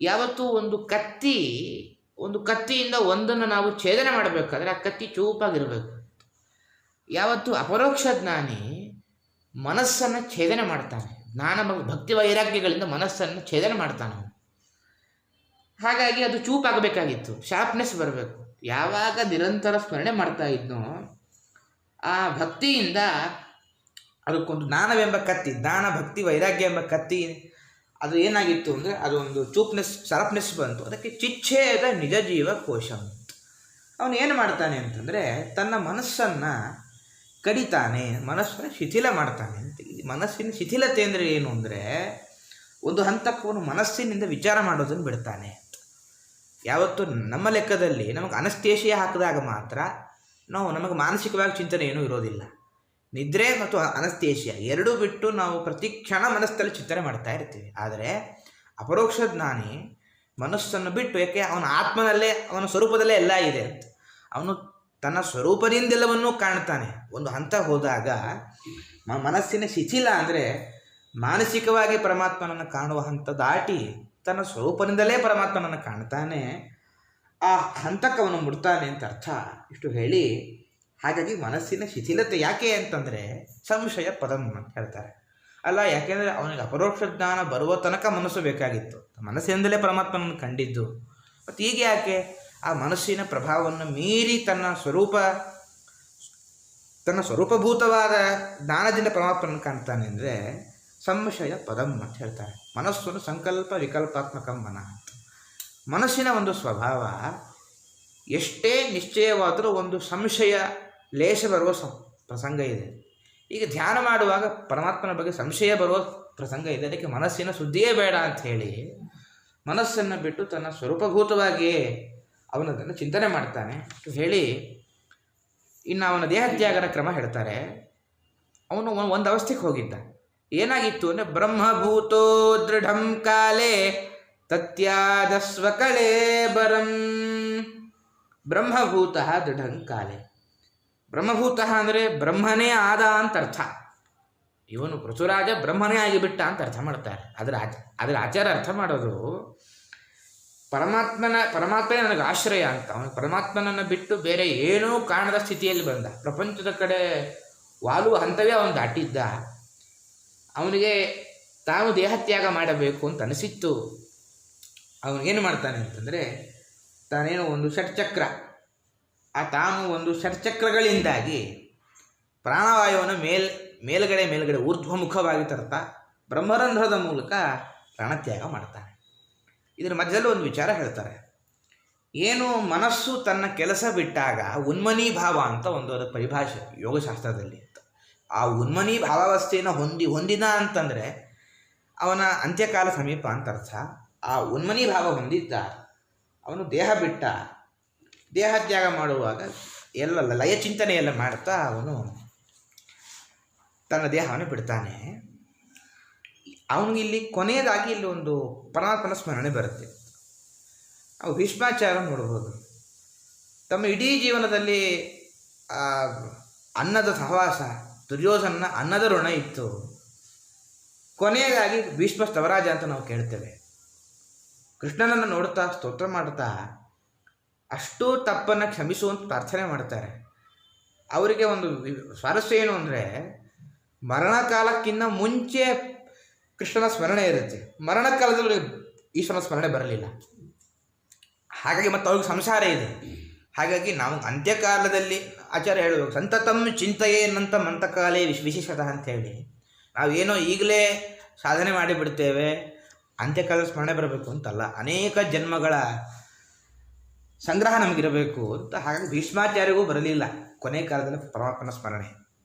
ಯಾವತ್ತೂ ಒಂದು ಕತ್ತಿಯಿಂದ ಒಂದನ್ನು ನಾವು ಛೇದನೆ ಮಾಡಬೇಕಾದ್ರೆ ಆ ಕತ್ತಿ ಚೂಪಾಗಿರಬೇಕು. ಯಾವತ್ತು ಅಪರೋಕ್ಷ ಜ್ಞಾನಿ ಮನಸ್ಸನ್ನು ಛೇದನೆ ಮಾಡ್ತಾನೆ, ಜ್ಞಾನ ಭಕ್ತಿ ವೈರಾಗ್ಯಗಳಿಂದ ಮನಸ್ಸನ್ನು ಛೇದನೆ ಮಾಡ್ತಾನೆ. ಹಾಗಾಗಿ ಅದು ಚೂಪಾಗಬೇಕಾಗಿತ್ತು, ಶಾರ್ಪ್ನೆಸ್ ಬರಬೇಕು. ಯಾವಾಗ ನಿರಂತರ ಸ್ಮರಣೆ ಮಾಡ್ತಾ ಇದ್ನೋ ಆ ಭಕ್ತಿಯಿಂದ ಅದಕ್ಕೊಂದು ಜ್ಞಾನವೆಂಬ ಕತ್ತಿ, ಜ್ಞಾನ ಭಕ್ತಿ ವೈರಾಗ್ಯ ಎಂಬ ಕತ್ತಿ ಅದು ಏನಾಗಿತ್ತು ಅಂದರೆ ಅದೊಂದು ಶಾರ್ಪ್ನೆಸ್ ಬಂತು. ಅದಕ್ಕೆ ಚಿಚ್ಛೇದ ನಿಜ ಜೀವ ಕೋಶಂ. ಅವನು ಏನು ಮಾಡ್ತಾನೆ ಅಂತಂದರೆ ತನ್ನ ಮನಸ್ಸನ್ನು ಕಡಿತಾನೆ, ಮನಸ್ಸನ್ನು ಶಿಥಿಲ ಮಾಡ್ತಾನೆ ಅಂತ. ಮನಸ್ಸಿನ ಶಿಥಿಲತೆ ಅಂದರೆ ಏನು ಅಂದರೆ ಒಂದು ಹಂತಕ್ಕೆ ಅವನು ಮನಸ್ಸಿನಿಂದ ವಿಚಾರ ಮಾಡೋದನ್ನು ಬಿಡ್ತಾನೆ. ಯಾವತ್ತು ನಮ್ಮ ಲೆಕ್ಕದಲ್ಲಿ ನಮಗೆ ಅನಸ್ತೇಶಿಯ ಹಾಕಿದಾಗ ಮಾತ್ರ ನಮಗೆ ಮಾನಸಿಕವಾಗಿ ಚಿಂತನೆ ಏನೂ ಇರೋದಿಲ್ಲ. ನಿದ್ರೆ ಮತ್ತು ಅನಸ್ತೇಶಿಯ ಎರಡೂ ಬಿಟ್ಟು ನಾವು ಪ್ರತಿ ಕ್ಷಣ ಮನಸ್ಸಲ್ಲಿ ಚಿಂತನೆ ಮಾಡ್ತಾ ಇರ್ತೀವಿ. ಆದರೆ ಅಪರೋಕ್ಷ ಜ್ಞಾನಿ ಮನಸ್ಸನ್ನು ಬಿಟ್ಟು, ಯಾಕೆ ಅವನ ಆತ್ಮನಲ್ಲೇ ಅವನ ಸ್ವರೂಪದಲ್ಲೇ ಎಲ್ಲ ಇದೆ ಅಂತ ಅವನು ತನ್ನ ಸ್ವರೂಪದಿಂದೆಲ್ಲವನ್ನೂ ಕಾಣ್ತಾನೆ. ಒಂದು ಹಂತ ಹೋದಾಗ ಮನಸ್ಸಿನ ಶಿಥಿಲ ಅಂದರೆ ಮಾನಸಿಕವಾಗಿ ಪರಮಾತ್ಮನನ್ನು ಕಾಣುವ ಹಂತ ದಾಟಿ ತನ್ನ ಸ್ವರೂಪದಿಂದಲೇ ಪರಮಾತ್ಮನನ್ನು ಕಾಣ್ತಾನೆ. ಆ ಹಂತಕ್ಕೆ ಅವನು ಮುಡ್ತಾನೆ ಅಂತ ಅರ್ಥ. ಇಷ್ಟು ಹೇಳಿ, ಹಾಗಾಗಿ ಮನಸ್ಸಿನ ಶಿಥಿಲತೆ ಯಾಕೆ ಅಂತಂದರೆ ಸಂಶಯ ಪದಂ ಅಂತ ಹೇಳ್ತಾರೆ. ಅಲ್ಲ, ಯಾಕೆಂದರೆ ಅವನಿಗೆ ಅಪರೋಕ್ಷ ಜ್ಞಾನ ಬರುವ ತನಕ ಮನಸ್ಸು ಬೇಕಾಗಿತ್ತು, ಮನಸ್ಸಿನಿಂದಲೇ ಪರಮಾತ್ಮನನ್ನು ಕಂಡಿದ್ದು. ಮತ್ತು ಈಗ ಯಾಕೆ ಆ ಮನಸ್ಸಿನ ಪ್ರಭಾವವನ್ನು ಮೀರಿ ತನ್ನ ಸ್ವರೂಪಭೂತವಾದ ಜ್ಞಾನದಿಂದ ಪರಮಾತ್ಮನನ್ನು ಕಾಣ್ತಾನೆ ಅಂದರೆ ಸಂಶಯ ಪದಂ ಅಂತ ಹೇಳ್ತಾರೆ. ಮನಸ್ಸನ್ನು ಸಂಕಲ್ಪ ವಿಕಲ್ಪಾತ್ಮಕಂ ಮನಃ ಅಂತ. ಮನಸ್ಸಿನ ಒಂದು ಸ್ವಭಾವ ಎಷ್ಟೇ ನಿಶ್ಚಯವಾದರೂ ಒಂದು ಸಂಶಯ ಲೇಷ ಬರುವ ಪ್ರಸಂಗ ಇದೆ. ಈಗ ಧ್ಯಾನ ಮಾಡುವಾಗ ಪರಮಾತ್ಮನ ಬಗ್ಗೆ ಸಂಶಯ ಬರುವ ಪ್ರಸಂಗ ಇದೆ. ಅದಕ್ಕೆ ಮನಸ್ಸಿನ ಸುದ್ದಿಯೇ ಬೇಡ ಅಂತ ಹೇಳಿ ಮನಸ್ಸನ್ನು ಬಿಟ್ಟು ತನ್ನ ಸ್ವರೂಪಭೂತವಾಗಿಯೇ ಅವನದನ್ನು ಚಿಂತನೆ ಮಾಡ್ತಾನೆ ಹೇಳಿ. ಇನ್ನು ಅವನ ದೇಹತ್ಯಾಗದ ಕ್ರಮ ಹೇಳ್ತಾರೆ. ಅವನು ಒಂದು ಅವಸ್ಥೆಗೆ ಹೋಗಿದ್ದ. ಏನಾಗಿತ್ತು ಅಂದರೆ ಬ್ರಹ್ಮಭೂತೋ ದೃಢಂ ಕಾಲೇ ತತ್ಯಾದ ಸ್ವಕಳೇ ಬರಂ. ಬ್ರಹ್ಮಭೂತ ದೃಢಂ ಕಾಲೇ. ಬ್ರಹ್ಮಭೂತ ಅಂದರೆ ಬ್ರಹ್ಮನೇ ಆದ ಅಂತ ಅರ್ಥ. ಇವನು ಪೃಥುರಾಜ ಬ್ರಹ್ಮನೇ ಆಗಿಬಿಟ್ಟ ಅಂತ ಅರ್ಥ ಮಾಡ್ತಾರೆ. ಅದರ ಆಚಾರ ಅರ್ಥ ಮಾಡೋದು ಪರಮಾತ್ಮನೇ ನನಗೆ ಆಶ್ರಯ ಅಂತ. ಅವನು ಪರಮಾತ್ಮನನ್ನು ಬಿಟ್ಟು ಬೇರೆ ಏನೂ ಕಾಣದ ಸ್ಥಿತಿಯಲ್ಲಿ ಬಂದ. ಪ್ರಪಂಚದ ಕಡೆ ವಾಲುವ ಹಂತವೇ ಅವನು ದಾಟಿದ್ದ. ಅವನಿಗೆ ತಾನು ದೇಹತ್ಯಾಗ ಮಾಡಬೇಕು ಅಂತ ಅನಿಸಿತ್ತು. ಅವನಿಗೇನು ಮಾಡ್ತಾನೆ ಅಂತಂದರೆ, ತಾನೇನು ಒಂದು ಷಟ್ಚಕ್ರ, ತಾನು ಒಂದು ಷಟ್ಚಕ್ರಗಳಿಂದಾಗಿ ಪ್ರಾಣವಾಯುವನ್ನು ಮೇಲ್ಗಡೆ ಊರ್ಧ್ವಮುಖವಾಗಿ ತರ್ತಾ ಬ್ರಹ್ಮರಂಧ್ರದ ಮೂಲಕ ಪ್ರಾಣತ್ಯಾಗ ಮಾಡ್ತಾನೆ. ಇದರ ಮಧ್ಯದಲ್ಲಿ ಒಂದು ವಿಚಾರ ಹೇಳ್ತಾರೆ. ಏನು ಮನಸ್ಸು ತನ್ನ ಕೆಲಸ ಬಿಟ್ಟಾಗ ಉನ್ಮನೀಭಾವ ಅಂತ ಒಂದು ಅದರ ಪರಿಭಾಷೆ ಯೋಗಶಾಸ್ತ್ರದಲ್ಲಿ. ಆ ಉನ್ಮನಿ ಭಾವಾವಸ್ಥೆಯನ್ನು ಹೊಂದಿದ ಅಂತಂದರೆ ಅವನ ಅಂತ್ಯಕಾಲ ಸಮೀಪ ಅಂತ ಅರ್ಥ. ಆ ಉನ್ಮನಿ ಭಾವ ಹೊಂದಿದ್ದ ಅವನು ದೇಹ ಬಿಟ್ಟ. ದೇಹತ್ಯಾಗ ಮಾಡುವಾಗ ಎಲ್ಲ ಲಯ ಚಿಂತನೆ ಎಲ್ಲ ಮಾಡ್ತಾ ಅವನು ತನ್ನ ದೇಹವನ್ನು ಬಿಡ್ತಾನೆ. ಅವನಿಗಿಲ್ಲಿ ಕೊನೆಯದಾಗಿ ಇಲ್ಲಿ ಒಂದು ಪರಮಾತ್ಮನ ಸ್ಮರಣೆ ಬರುತ್ತೆ. ಅವು ಭೀಷ್ಮಾಚಾರ್ಯ ನೋಡ್ಬೋದು. ತಮ್ಮ ಇಡೀ ಜೀವನದಲ್ಲಿ ಅನ್ನದ ಸಹವಾಸ, ದುರ್ಯೋಧನ ಅನ್ನದ ಋಣ ಇತ್ತು. ಕೊನೆಯದಾಗಿ ಭೀಷ್ಮ ಸ್ತವರಾಜ ಅಂತ ನಾವು ಕೇಳ್ತೇವೆ. ಕೃಷ್ಣನನ್ನು ನೋಡ್ತಾ ಸ್ತೋತ್ರ ಮಾಡ್ತಾ ಅಷ್ಟೂ ತಪ್ಪನ್ನು ಕ್ಷಮಿಸುವಂತ ಪ್ರಾರ್ಥನೆ ಮಾಡ್ತಾರೆ. ಅವರಿಗೆ ಒಂದು ಸ್ವಾರಸ್ಯ ಏನು ಅಂದರೆ, ಮರಣಕಾಲಕ್ಕಿಂತ ಮುಂಚೆ ಕೃಷ್ಣನ ಸ್ಮರಣೆ ಇರುತ್ತೆ, ಮರಣಕಾಲದಲ್ಲಿ ಈಶ್ವರನ ಸ್ಮರಣೆ ಬರಲಿಲ್ಲ. ಹಾಗಾಗಿ ಮತ್ತು ಅವ್ರಿಗೆ ಸಂಸಾರ ಇದೆ. ಹಾಗಾಗಿ ನಾವು ಅಂತ್ಯಕಾಲದಲ್ಲಿ ಆಚಾರ್ಯ ಹೇಳಬೇಕು, ಸಂತತಂ ಚಿಂತೆಯೇನಂತ ಮಂತಕಾಲೇ ವಿಶೇಷತಃ ಅಂಥೇಳಿ. ನಾವೇನೋ ಈಗಲೇ ಸಾಧನೆ ಮಾಡಿಬಿಡ್ತೇವೆ, ಅಂತ್ಯಕಾಲದ ಸ್ಮರಣೆ ಬರಬೇಕು ಅಂತಲ್ಲ, ಅನೇಕ ಜನ್ಮಗಳ ಸಂಗ್ರಹ ನಮಗಿರಬೇಕು ಅಂತ. ಹಾಗಾಗಿ ಭೀಷ್ಮಾಚಾರ್ಯಗೂ ಬರಲಿಲ್ಲ ಕೊನೆ ಕಾಲದಲ್ಲಿ ಪರಮಾತ್ಮನ ಸ್ಮರಣೆ.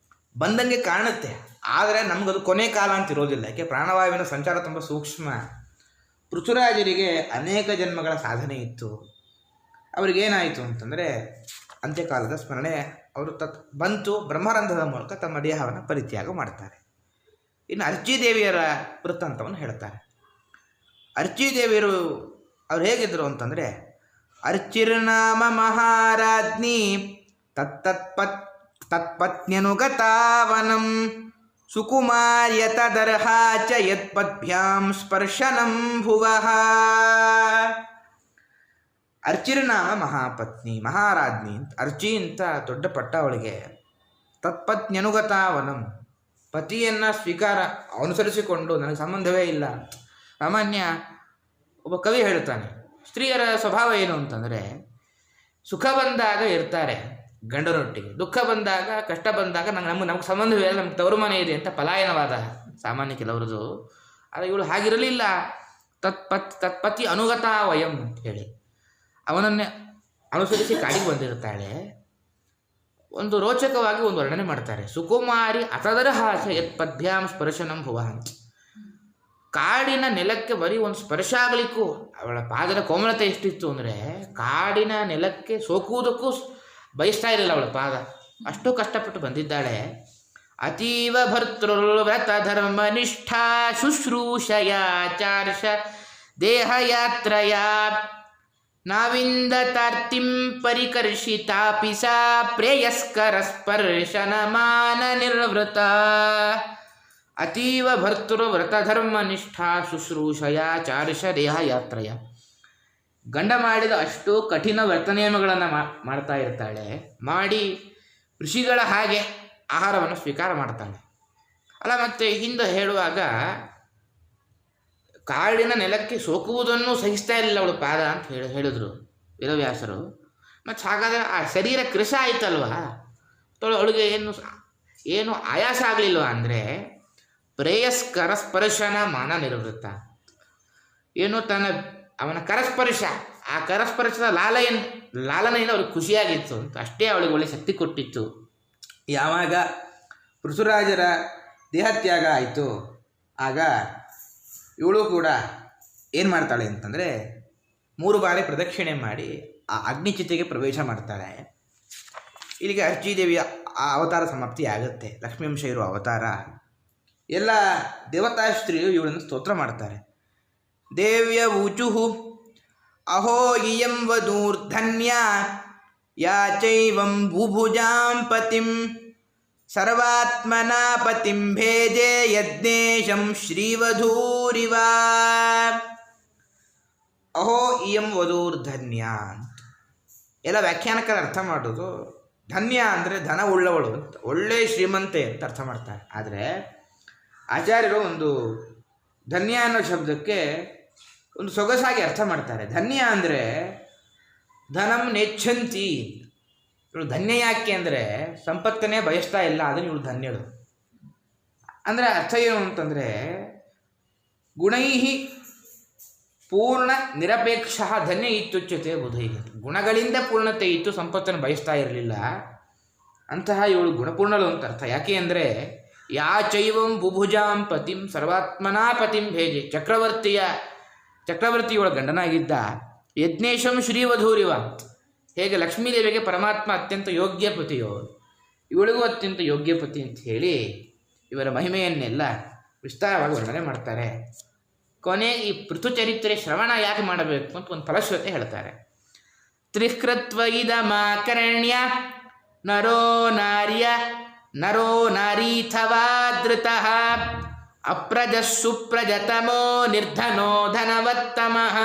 ಬಂದಂಗೆ ಕಾಣುತ್ತೆ, ಆದರೆ ನಮಗದು ಕೊನೆ ಕಾಲ ಅಂತ ಇರೋದಿಲ್ಲ. ಯಾಕೆ ಪ್ರಾಣವಾಯುವಿನ ಸಂಚಾರ ತುಂಬ ಸೂಕ್ಷ್ಮ. ಪೃಥುರಾಜರಿಗೆ ಅನೇಕ ಜನ್ಮಗಳ ಸಾಧನೆ ಇತ್ತು. ಅವ್ರಿಗೇನಾಯಿತು ಅಂತಂದರೆ ಅಂತ್ಯಕಾಲದ ಸ್ಮರಣೆ ಅವರು ಬಂತು. ಬ್ರಹ್ಮರಂಧ್ರದ ಮೂಲಕ ತಮ್ಮ ದೇಹವನ್ನು ಪರಿತ್ಯಾಗ ಮಾಡ್ತಾರೆ. ಇನ್ನು ಅರ್ಚಿದೇವಿಯರ ವೃತ್ತಾಂತವನ್ನು ಹೇಳ್ತಾರೆ. ಅರ್ಚಿದೇವಿಯರು ಅವ್ರು ಹೇಗಿದ್ದರು ಅಂತಂದರೆ, ಅರ್ಚಿರ್ನಾಮ ಮಹಾರಾಜ್ಞಿ ತತ್ಪತ್ನ್ಯನುಗತಾವನಂ ಸುಕುಮಾರ್ಯ ತದರ್ಹಾ ಚ ಯತ್ಪದ್ಭ್ಯಾಂ ಸ್ಪರ್ಶನಂ ಭುವಃ. ಅರ್ಚಿರ್ನಾಮ ಮಹಾಪತ್ನಿ, ಮಹಾರಾಜ್ಞಿ ಅಂತ ಅರ್ಚಿ ಅಂತ ದೊಡ್ಡ ಪಟ್ಟ ಅವಳಿಗೆ. ತತ್ಪತ್ನ್ಯನುಗತಾವನಂ, ಪತಿಯನ್ನು ಅನುಸರಿಸಿಕೊಂಡು ನನಗೆ ಸಂಬಂಧವೇ ಇಲ್ಲ. ಸಾಮಾನ್ಯ ಒಬ್ಬ ಕವಿ ಹೇಳ್ತಾನೆ, ಸ್ತ್ರೀಯರ ಸ್ವಭಾವ ಏನು ಅಂತಂದರೆ, ಸುಖ ಬಂದಾಗ ಇರ್ತಾರೆ ಗಂಡನೊಟ್ಟಿಗೆ, ದುಃಖ ಬಂದಾಗ ಕಷ್ಟ ಬಂದಾಗ ನಮಗೆ ಸಂಬಂಧವೇ ಇಲ್ಲ, ನಮ್ಗೆ ತವರು ಮನೆ ಇದೆ ಅಂತ ಪಲಾಯನವಾದ ಸಾಮಾನ್ಯ ಕೆಲವರದು. ಆದರೆ ಇವಳು ಹಾಗಿರಲಿಲ್ಲ. ತತ್ಪತಿ ಅನುಗತ ವಯಂ ಅಂತ ಹೇಳಿ ಅವನನ್ನೇ ಅನುಸರಿಸಿ ಕಾಡಿಗೆ ಬಂದಿರ್ತಾಳೆ. ಒಂದು ರೋಚಕವಾಗಿ ಒಂದು ವರ್ಣನೆ ಮಾಡ್ತಾರೆ. ಸುಕುಮಾರಿ ಅತದರ್ಹಾಸ ಯತ್ಪದ್ಭ್ಯಾಂ ಸ್ಪರ್ಶನಂ ಭುವಃ. ಕಾಡಿನ ನೆಲಕ್ಕೆ ಬರೀ ಒಂದು ಸ್ಪರ್ಶ ಆಗಲಿಕ್ಕೂ, ಅವಳ ಪಾದದ ಕೋಮಲತೆ ಎಷ್ಟಿತ್ತು ಅಂದರೆ ಕಾಡಿನ ನೆಲಕ್ಕೆ ಸೋಕುವುದಕ್ಕೂ ಬಯಸ್ತಾ ಇರಲಿಲ್ಲ ಅವಳ ಪಾದ, ಅಷ್ಟು ಕಷ್ಟಪಟ್ಟು ಬಂದಿದ್ದಾಳೆ. ಅತೀವ ಭರ್ತೃವ್ರತ ಧರ್ಮನಿಷ್ಠಾ ಶುಶ್ರೂಷಯಾಚಾರ್ಷ ದೇಹಯಾತ್ರಯ ನಾವಿಂದತಾರ್ತಿಂ ಪರಿಕರ್ಷಿತಾಪಿ ಸಾ ಪ್ರೇಯಸ್ಕರ ಸ್ಪರ್ಶನಮಾನ ನಿರ್ವೃತ. ಅತೀವ ಭರ್ತೃವ್ರತಧರ್ಮನಿಷ್ಠಾ ಶುಶ್ರೂಷಯಾಚಾರ್ಷ ದೇಹಯಾತ್ರಯ. ಗಂಡ ಮಾಡಿದ ಅಷ್ಟು ಕಠಿಣ ವ್ರತನಿಯಮಗಳನ್ನು ಮಾಡ್ತಾ ಇರ್ತಾಳೆ. ಮಾಡಿ ಋಷಿಗಳ ಹಾಗೆ ಆಹಾರವನ್ನು ಸ್ವೀಕಾರ ಮಾಡ್ತಾಳೆ. ಅಲ್ಲ, ಮತ್ತು ಹಿಂದೆ ಹೇಳುವಾಗ ಕಾಡಿನ ನೆಲಕ್ಕೆ ಸೋಕುವುದನ್ನು ಸಹಿಸ್ತಾ ಇರಲಿಲ್ಲ ಅವಳು ಪಾದ ಅಂತ ಹೇಳಿದ್ರು ವೇದವ್ಯಾಸರು. ಮತ್ತು ಹಾಗಾದರೆ ಆ ಶರೀರ ಕೃಶ ಆಯ್ತಲ್ವ, ಅವಳಿಗೆ ಏನು ಆಯಾಸ ಆಗಲಿಲ್ವ ಅಂದರೆ ಪ್ರೇಯಸ್ಕರ ಸ್ಪರ್ಶನ ಮಾನ ನಿರ್ವೃತ್ತ. ಏನು ಅವನ ಕರಸ್ಪರ್ಶ, ಆ ಕರಸ್ಪರ್ಶದ ಲಾಲನೆಯಿಂದ ಅವಳಿಗೆ ಖುಷಿಯಾಗಿತ್ತು ಅಂತ, ಅಷ್ಟೇ ಅವಳಿಗೆ ಒಳ್ಳೆ ಶಕ್ತಿ ಕೊಟ್ಟಿತ್ತು. ಯಾವಾಗ ಪೃಥುರಾಜರ ದೇಹತ್ಯಾಗ ಆಯಿತು, ಆಗ ಇವಳು ಕೂಡ ಏನು ಮಾಡ್ತಾಳೆ ಅಂತಂದರೆ 3 ಬಾರಿ ಪ್ರದಕ್ಷಿಣೆ ಮಾಡಿ ಆ ಅಗ್ನಿಚಿತೆಗೆ ಪ್ರವೇಶ ಮಾಡ್ತಾಳೆ. ಇಲ್ಲಿಗೆ ಅರ್ಚಿದೇವಿಯ ಆ ಅವತಾರ ಸಮಾಪ್ತಿ ಆಗುತ್ತೆ. ಲಕ್ಷ್ಮೀಂಶ ಇರೋ ಅವತಾರ. ಎಲ್ಲ ದೇವತಾ ಸ್ತ್ರೀಯು ಇವಳನ್ನು ಸ್ತೋತ್ರ ಮಾಡ್ತಾರೆ. ದೇವ್ಯ ಊಚುಹು ಅಹೋ ಇಯಂ ವಧೂರ್ಧನ್ಯ ಯಾಚೈವಂ ಭೂಭುಜಾಂ ಪತಿಂ ಸರ್ವಾತ್ಮನಾ ಪತಿಂ ಭೇಜೆ ಯಜ್ಞೇಶಂ ಶ್ರೀವಧೂರಿವ. ಅಹೋ ಇಯಂ ವಧೂರ್ಧನ್ಯ ಅಂತ ಎಲ್ಲ ವ್ಯಾಖ್ಯಾನಕಾರ ಅರ್ಥ ಮಾಡೋದು. ಧನ್ಯ ಅಂದರೆ ಧನ ಉಳ್ಳವಳು ಅಂತ, ಒಳ್ಳೆ ಶ್ರೀಮಂತೆ ಅಂತ ಅರ್ಥ ಮಾಡ್ತಾರೆ. ಆದರೆ ಆಚಾರ್ಯರು ಒಂದು ಧನ್ಯ ಅನ್ನೋ ಶಬ್ದಕ್ಕೆ ಒಂದು ಸೊಗಸಾಗಿ ಅರ್ಥ ಮಾಡ್ತಾರೆ. ಧನ್ಯ ಅಂದರೆ ಧನಂ ನೆಚ್ಛಂತಿ. ಇವಳು ಧನ್ಯ ಯಾಕೆ ಅಂದರೆ ಸಂಪತ್ತನ್ನೇ ಬಯಸ್ತಾ ಇಲ್ಲ, ಅದನ್ನು ಇವಳು ಧನ್ಯಳು. ಅಂದರೆ ಅರ್ಥ ಏನು ಅಂತಂದರೆ ಗುಣೈಹಿ ಪೂರ್ಣ ನಿರಪೇಕ್ಷ ಧನ್ಯ ಇತ್ಯುಚ್ಯತೆ ಬುಧೈಗೆ. ಗುಣಗಳಿಂದ ಪೂರ್ಣತೆ ಇತ್ತು, ಸಂಪತ್ತನ್ನು ಬಯಸ್ತಾ ಇರಲಿಲ್ಲ. ಅಂತಹ ಇವಳು ಗುಣಪೂರ್ಣಳು ಅಂತ ಅರ್ಥ. ಯಾಕೆ ಅಂದರೆ ಯಾ ಚೈವಂ ಬುಭುಜಾಂ ಪತಿಂ ಸರ್ವಾತ್ಮನಾ ಪತಿಂ ಭೇಜೆ. ಚಕ್ರವರ್ತಿಯವಳ ಗಂಡನಾಗಿದ್ದ ಯಜ್ಞೇಶಂ ಶ್ರೀವಧೂರಿವ. ಹೇಗೆ ಲಕ್ಷ್ಮೀದೇವಿಗೆ ಪರಮಾತ್ಮ ಅತ್ಯಂತ ಯೋಗ್ಯ ಪತಿಯೋ, ಇವಳಿಗೂ ಅತ್ಯಂತ ಯೋಗ್ಯ ಪತಿ ಅಂತ ಹೇಳಿ ಇವರ ಮಹಿಮೆಯನ್ನೆಲ್ಲ ವಿಸ್ತಾರವಾಗಿ ವರ್ಣನೆ ಮಾಡ್ತಾರೆ. ಕೊನೆ ಈ ಪೃಥುಚರಿತ್ರೆ ಶ್ರವಣ ಯಾಕೆ ಮಾಡಬೇಕು ಅಂತ ಒಂದು ಫಲಶ್ರುತಿ ಹೇಳ್ತಾರೆ. ತ್ರಿಕೃತ್ವ ಇದಮಾಕರ್ಣ್ಯ ನರೋ ನಾರೀಥವಾದೃತಃ ಅಪ್ರಜಸ್ಸುಪ್ರಜತಮೋ ನಿರ್ಧನೋ ಧನವತ್ತಮಃ.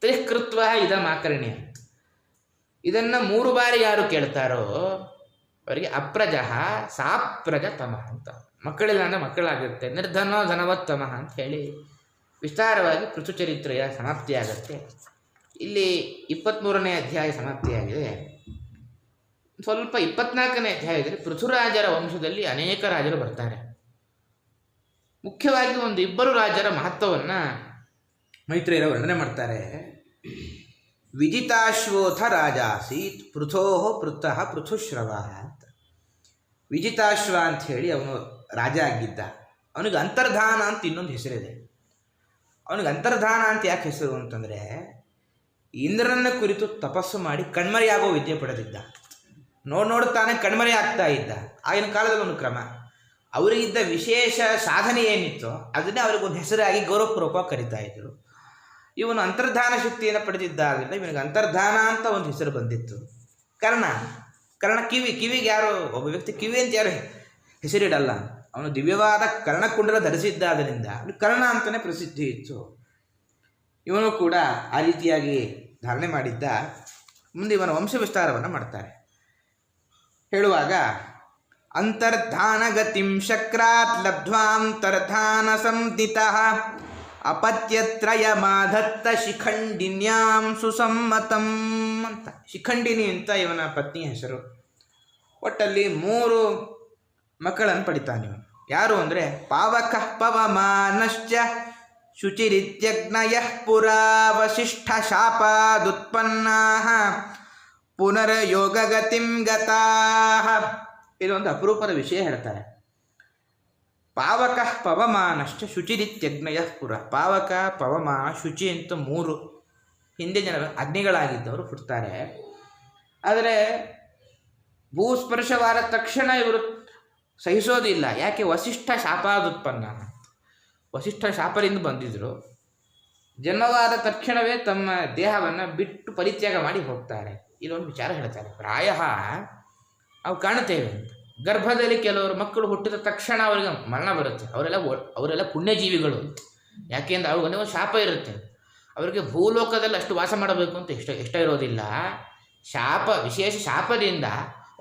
ತ್ರಿಕೃತ್ವ ಇದಮಾಕರ್ಣ್ಯ. ಇದನ್ನು 3 ಬಾರಿ ಯಾರು ಕೇಳ್ತಾರೋ ಅವರಿಗೆ ಅಪ್ರಜಃ ಸಾಪ್ರಜತಮಃ ಅಂತ. ಮಕ್ಕಳಿಲ್ಲ ಅಂದರೆ ಮಕ್ಕಳಾಗುತ್ತೆ. ನಿರ್ಧನೋ ಧನವತ್ತಮಃ ಅಂತ ಹೇಳಿ ವಿಸ್ತಾರವಾಗಿ ಪೃಥುಚರಿತ್ರೆಯ ಸಮಾಪ್ತಿಯಾಗತ್ತೆ. ಇಲ್ಲಿ 23ನೇ ಅಧ್ಯಾಯ ಸಮಾಪ್ತಿಯಾಗಿದೆ. ಸ್ವಲ್ಪ 24ನೇ ಅಧ್ಯಾಯದಲ್ಲಿ ಪೃಥುರಾಜರ ವಂಶದಲ್ಲಿ ಅನೇಕ ರಾಜರು ಬರ್ತಾರೆ. ಮುಖ್ಯವಾಗಿ ಒಂದು 2 ರಾಜರ ಮಹತ್ವವನ್ನು ಮೈತ್ರೇಯರು ವರ್ಣನೆ ಮಾಡ್ತಾರೆ. ವಿಜಿತಾಶ್ವೋಥ ರಾಜಾಸೀತ್ ಪೃಥೋಃ ಪೃಥಃ ಪೃಥುಶ್ರವ ಅಂತ. ವಿಜಿತಾಶ್ವ ಅಂತ ಹೇಳಿ ಅವನು ರಾಜ ಆಗಿದ್ದ. ಅವನಿಗೆ ಅಂತರ್ಧಾನ ಅಂತ ಇನ್ನೊಂದು ಹೆಸರಿದೆ. ಅವನಿಗೆ ಅಂತರ್ಧಾನ ಅಂತ ಯಾಕೆ ಹೆಸರು ಅಂತಂದರೆ ಇಂದ್ರನ ಕುರಿತು ತಪಸ್ಸು ಮಾಡಿ ಕಣ್ಮರೆಯಾಗೋ ವಿದ್ಯೆ ಪಡೆದಿದ್ದ. ನೋಡ್ತಾನೆ ಕಣ್ಮರೆ ಆಗ್ತಾ ಇದ್ದ. ಆಗಿನ ಕಾಲದಲ್ಲಿ ಒಂದು ಕ್ರಮ, ಅವರಿಗಿದ್ದ ವಿಶೇಷ ಸಾಧನೆ ಏನಿತ್ತೋ ಅದನ್ನೇ ಅವ್ರಿಗೊಂದು ಹೆಸರಾಗಿ ಗೌರವಪೂರ್ವಕವಾಗಿ ಕರೀತಾ ಇದ್ರು. ಇವನು ಅಂತರ್ಧಾನ ಶಕ್ತಿಯನ್ನು ಪಡೆದಿದ್ದಾಗಲಿಲ್ಲ ಇವನಿಗೆ ಅಂತರ್ಧಾನ ಅಂತ ಒಂದು ಹೆಸರು ಬಂದಿತ್ತು. ಕರ್ಣ ಕಿವಿಗೆ ಯಾರು ಒಬ್ಬ ವ್ಯಕ್ತಿ ಕಿವಿ ಅಂತ ಯಾರು ಹೆಸರಿಡಲ್ಲ. ಅವನು ದಿವ್ಯವಾದ ಕರ್ಣಕುಂಡಲ ಧರಿಸಿದ್ದಾದ್ದರಿಂದ ಕರ್ಣ ಅಂತಲೇ ಪ್ರಸಿದ್ಧಿ ಇತ್ತು. ಇವನು ಕೂಡ ಆ ರೀತಿಯಾಗಿ ಧಾರಣೆ ಮಾಡಿದ್ದ. ಮುಂದೆ ಇವನ ವಂಶ ವಿಸ್ತಾರವನ್ನು ಮಾಡ್ತಾರೆ. ಹೇಳುವಾಗ ಅಂತರ್ಧಾನಗತಿಂ ಶಕ್ರಾತ್ ಲಬ್ಧ್ವಾಂತರ್ಧಾನ ಸಂಧಿತಃ ಅಪತ್ಯತ್ರಯಮಾಧತ್ತ ಶಿಖಂಡಿನ್ಯಾಂ ಸುಸಮ್ಮತಂ ಅಂತ. ಶಿಖಂಡಿನಿ ಅಂತ ಇವನ ಪತ್ನಿಯ ಹೆಸರು. ಒಟ್ಟಲ್ಲಿ 3 ಮಕ್ಕಳನ್ನು ಪಡಿತಾನೆ ಇವನು. ಯಾರು ಅಂದರೆ ಪಾವಕಃ ಪವಮಾನಶ್ಚ ಶುಚಿರಿತ್ಯಗ್ನಯಃ ಪುರಾ ವಸಿಷ್ಠ ಶಾಪಾದುತ್ಪನ್ನಾಃ ಪುನರ್ಯೋಗಗತಿಂ ಗತಾಃ. ಇದೊಂದು ಅಪರೂಪದ ವಿಷಯ ಹೇಳ್ತಾರೆ. ಪಾವಕಃ ಪವಮಾನಶ್ಚ ಶುಚಿರಿತ್ಯಗ್ನಯಃ ಪುರ. ಪಾವಕ, ಪವಮಾನ, ಶುಚಿ ಅಂತ 3 ಹಿಂದೆ ಜನರು ಅಗ್ನಿಗಳಾಗಿದ್ದವರು ಹುಟ್ಟುತ್ತಾರೆ. ಆದರೆ ಭೂಸ್ಪರ್ಶವಾದ ತಕ್ಷಣ ಇವರು ಸಹಿಸೋದಿಲ್ಲ. ಯಾಕೆ? ವಸಿಷ್ಠ ಶಾಪಾದುತ್ಪನ್ನ. ವಸಿಷ್ಠ ಶಾಪದಿಂದ ಬಂದಿದ್ದರು. ಜನ್ಮವಾದ ತಕ್ಷಣವೇ ತಮ್ಮ ದೇಹವನ್ನು ಬಿಟ್ಟು ಪರಿತ್ಯಾಗ ಮಾಡಿ ಹೋಗ್ತಾರೆ. ಇದೊಂದು ವಿಚಾರ ಹೇಳ್ತಾರೆ. ಪ್ರಾಯ ಅವು ಕಾಣುತ್ತೇವೆ. ಗರ್ಭದಲ್ಲಿ ಕೆಲವರು ಮಕ್ಕಳು ಹುಟ್ಟಿದ ತಕ್ಷಣ ಅವರಿಗೆ ಮರಣ ಬರುತ್ತೆ. ಅವರೆಲ್ಲ ಪುಣ್ಯಜೀವಿಗಳು. ಯಾಕೆಂದ್ರೆ ಅವ್ರಿಗೆ ಒಂದು ಶಾಪ ಇರುತ್ತೆ. ಅವರಿಗೆ ಭೂಲೋಕದಲ್ಲಿ ಅಷ್ಟು ವಾಸ ಮಾಡಬೇಕು ಅಂತ ಇಷ್ಟ ಇರೋದಿಲ್ಲ. ವಿಶೇಷ ಶಾಪದಿಂದ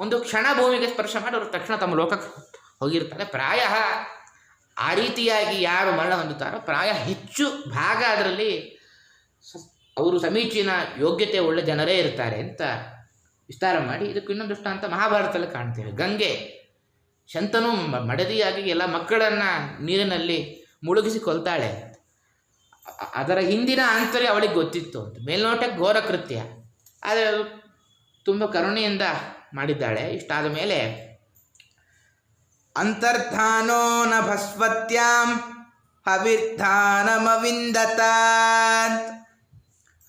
ಒಂದು ಕ್ಷಣ ಭೂಮಿಗೆ ಸ್ಪರ್ಶ ಮಾಡಿ ಅವರು ತಕ್ಷಣ ತಮ್ಮ ಲೋಕಕ್ಕೆ ಹೋಗಿರ್ತಾರೆ. ಪ್ರಾಯ ಆ ರೀತಿಯಾಗಿ ಯಾರು ಮರಣ ಹೊಂದುತ್ತಾರೋ ಪ್ರಾಯ ಹೆಚ್ಚು ಭಾಗ ಅದರಲ್ಲಿ ಅವರು ಸಮೀಚೀನ ಯೋಗ್ಯತೆ ಉಳ್ಳ ಜನರೇ ಇರ್ತಾರೆ ಅಂತ ವಿಸ್ತಾರ ಮಾಡಿ ಇದಕ್ಕೆ ಇನ್ನೊಂದು ದೃಷ್ಟಾಂತ ಮಹಾಭಾರತದಲ್ಲಿ ಕಾಣ್ತೇವೆ. ಗಂಗೆ ಶಂತನು ಮಡದಿಯಾಗಿ ಎಲ್ಲ ಮಕ್ಕಳನ್ನು ನೀರಿನಲ್ಲಿ ಮುಳುಗಿಸಿ ಕೊಲ್ತಾಳೆ. ಅದರ ಹಿಂದಿನ ಆಂತರ್ಯ ಅವಳಿಗೆ ಗೊತ್ತಿತ್ತು ಅಂತ. ಮೇಲ್ನೋಟಕ್ಕೆ ಘೋರ ಕೃತ್ಯ, ಆದರೆ ಅದು ತುಂಬ ಕರುಣೆಯಿಂದ ಮಾಡಿದ್ದಾಳೆ. ಇಷ್ಟಾದ ಮೇಲೆ ಅಂತರ್ಧಾನೋ ನ ಭಸ್ವತ್ಯಾಂ ಹವಿರ್ಧಾನಮವಿಂದತ.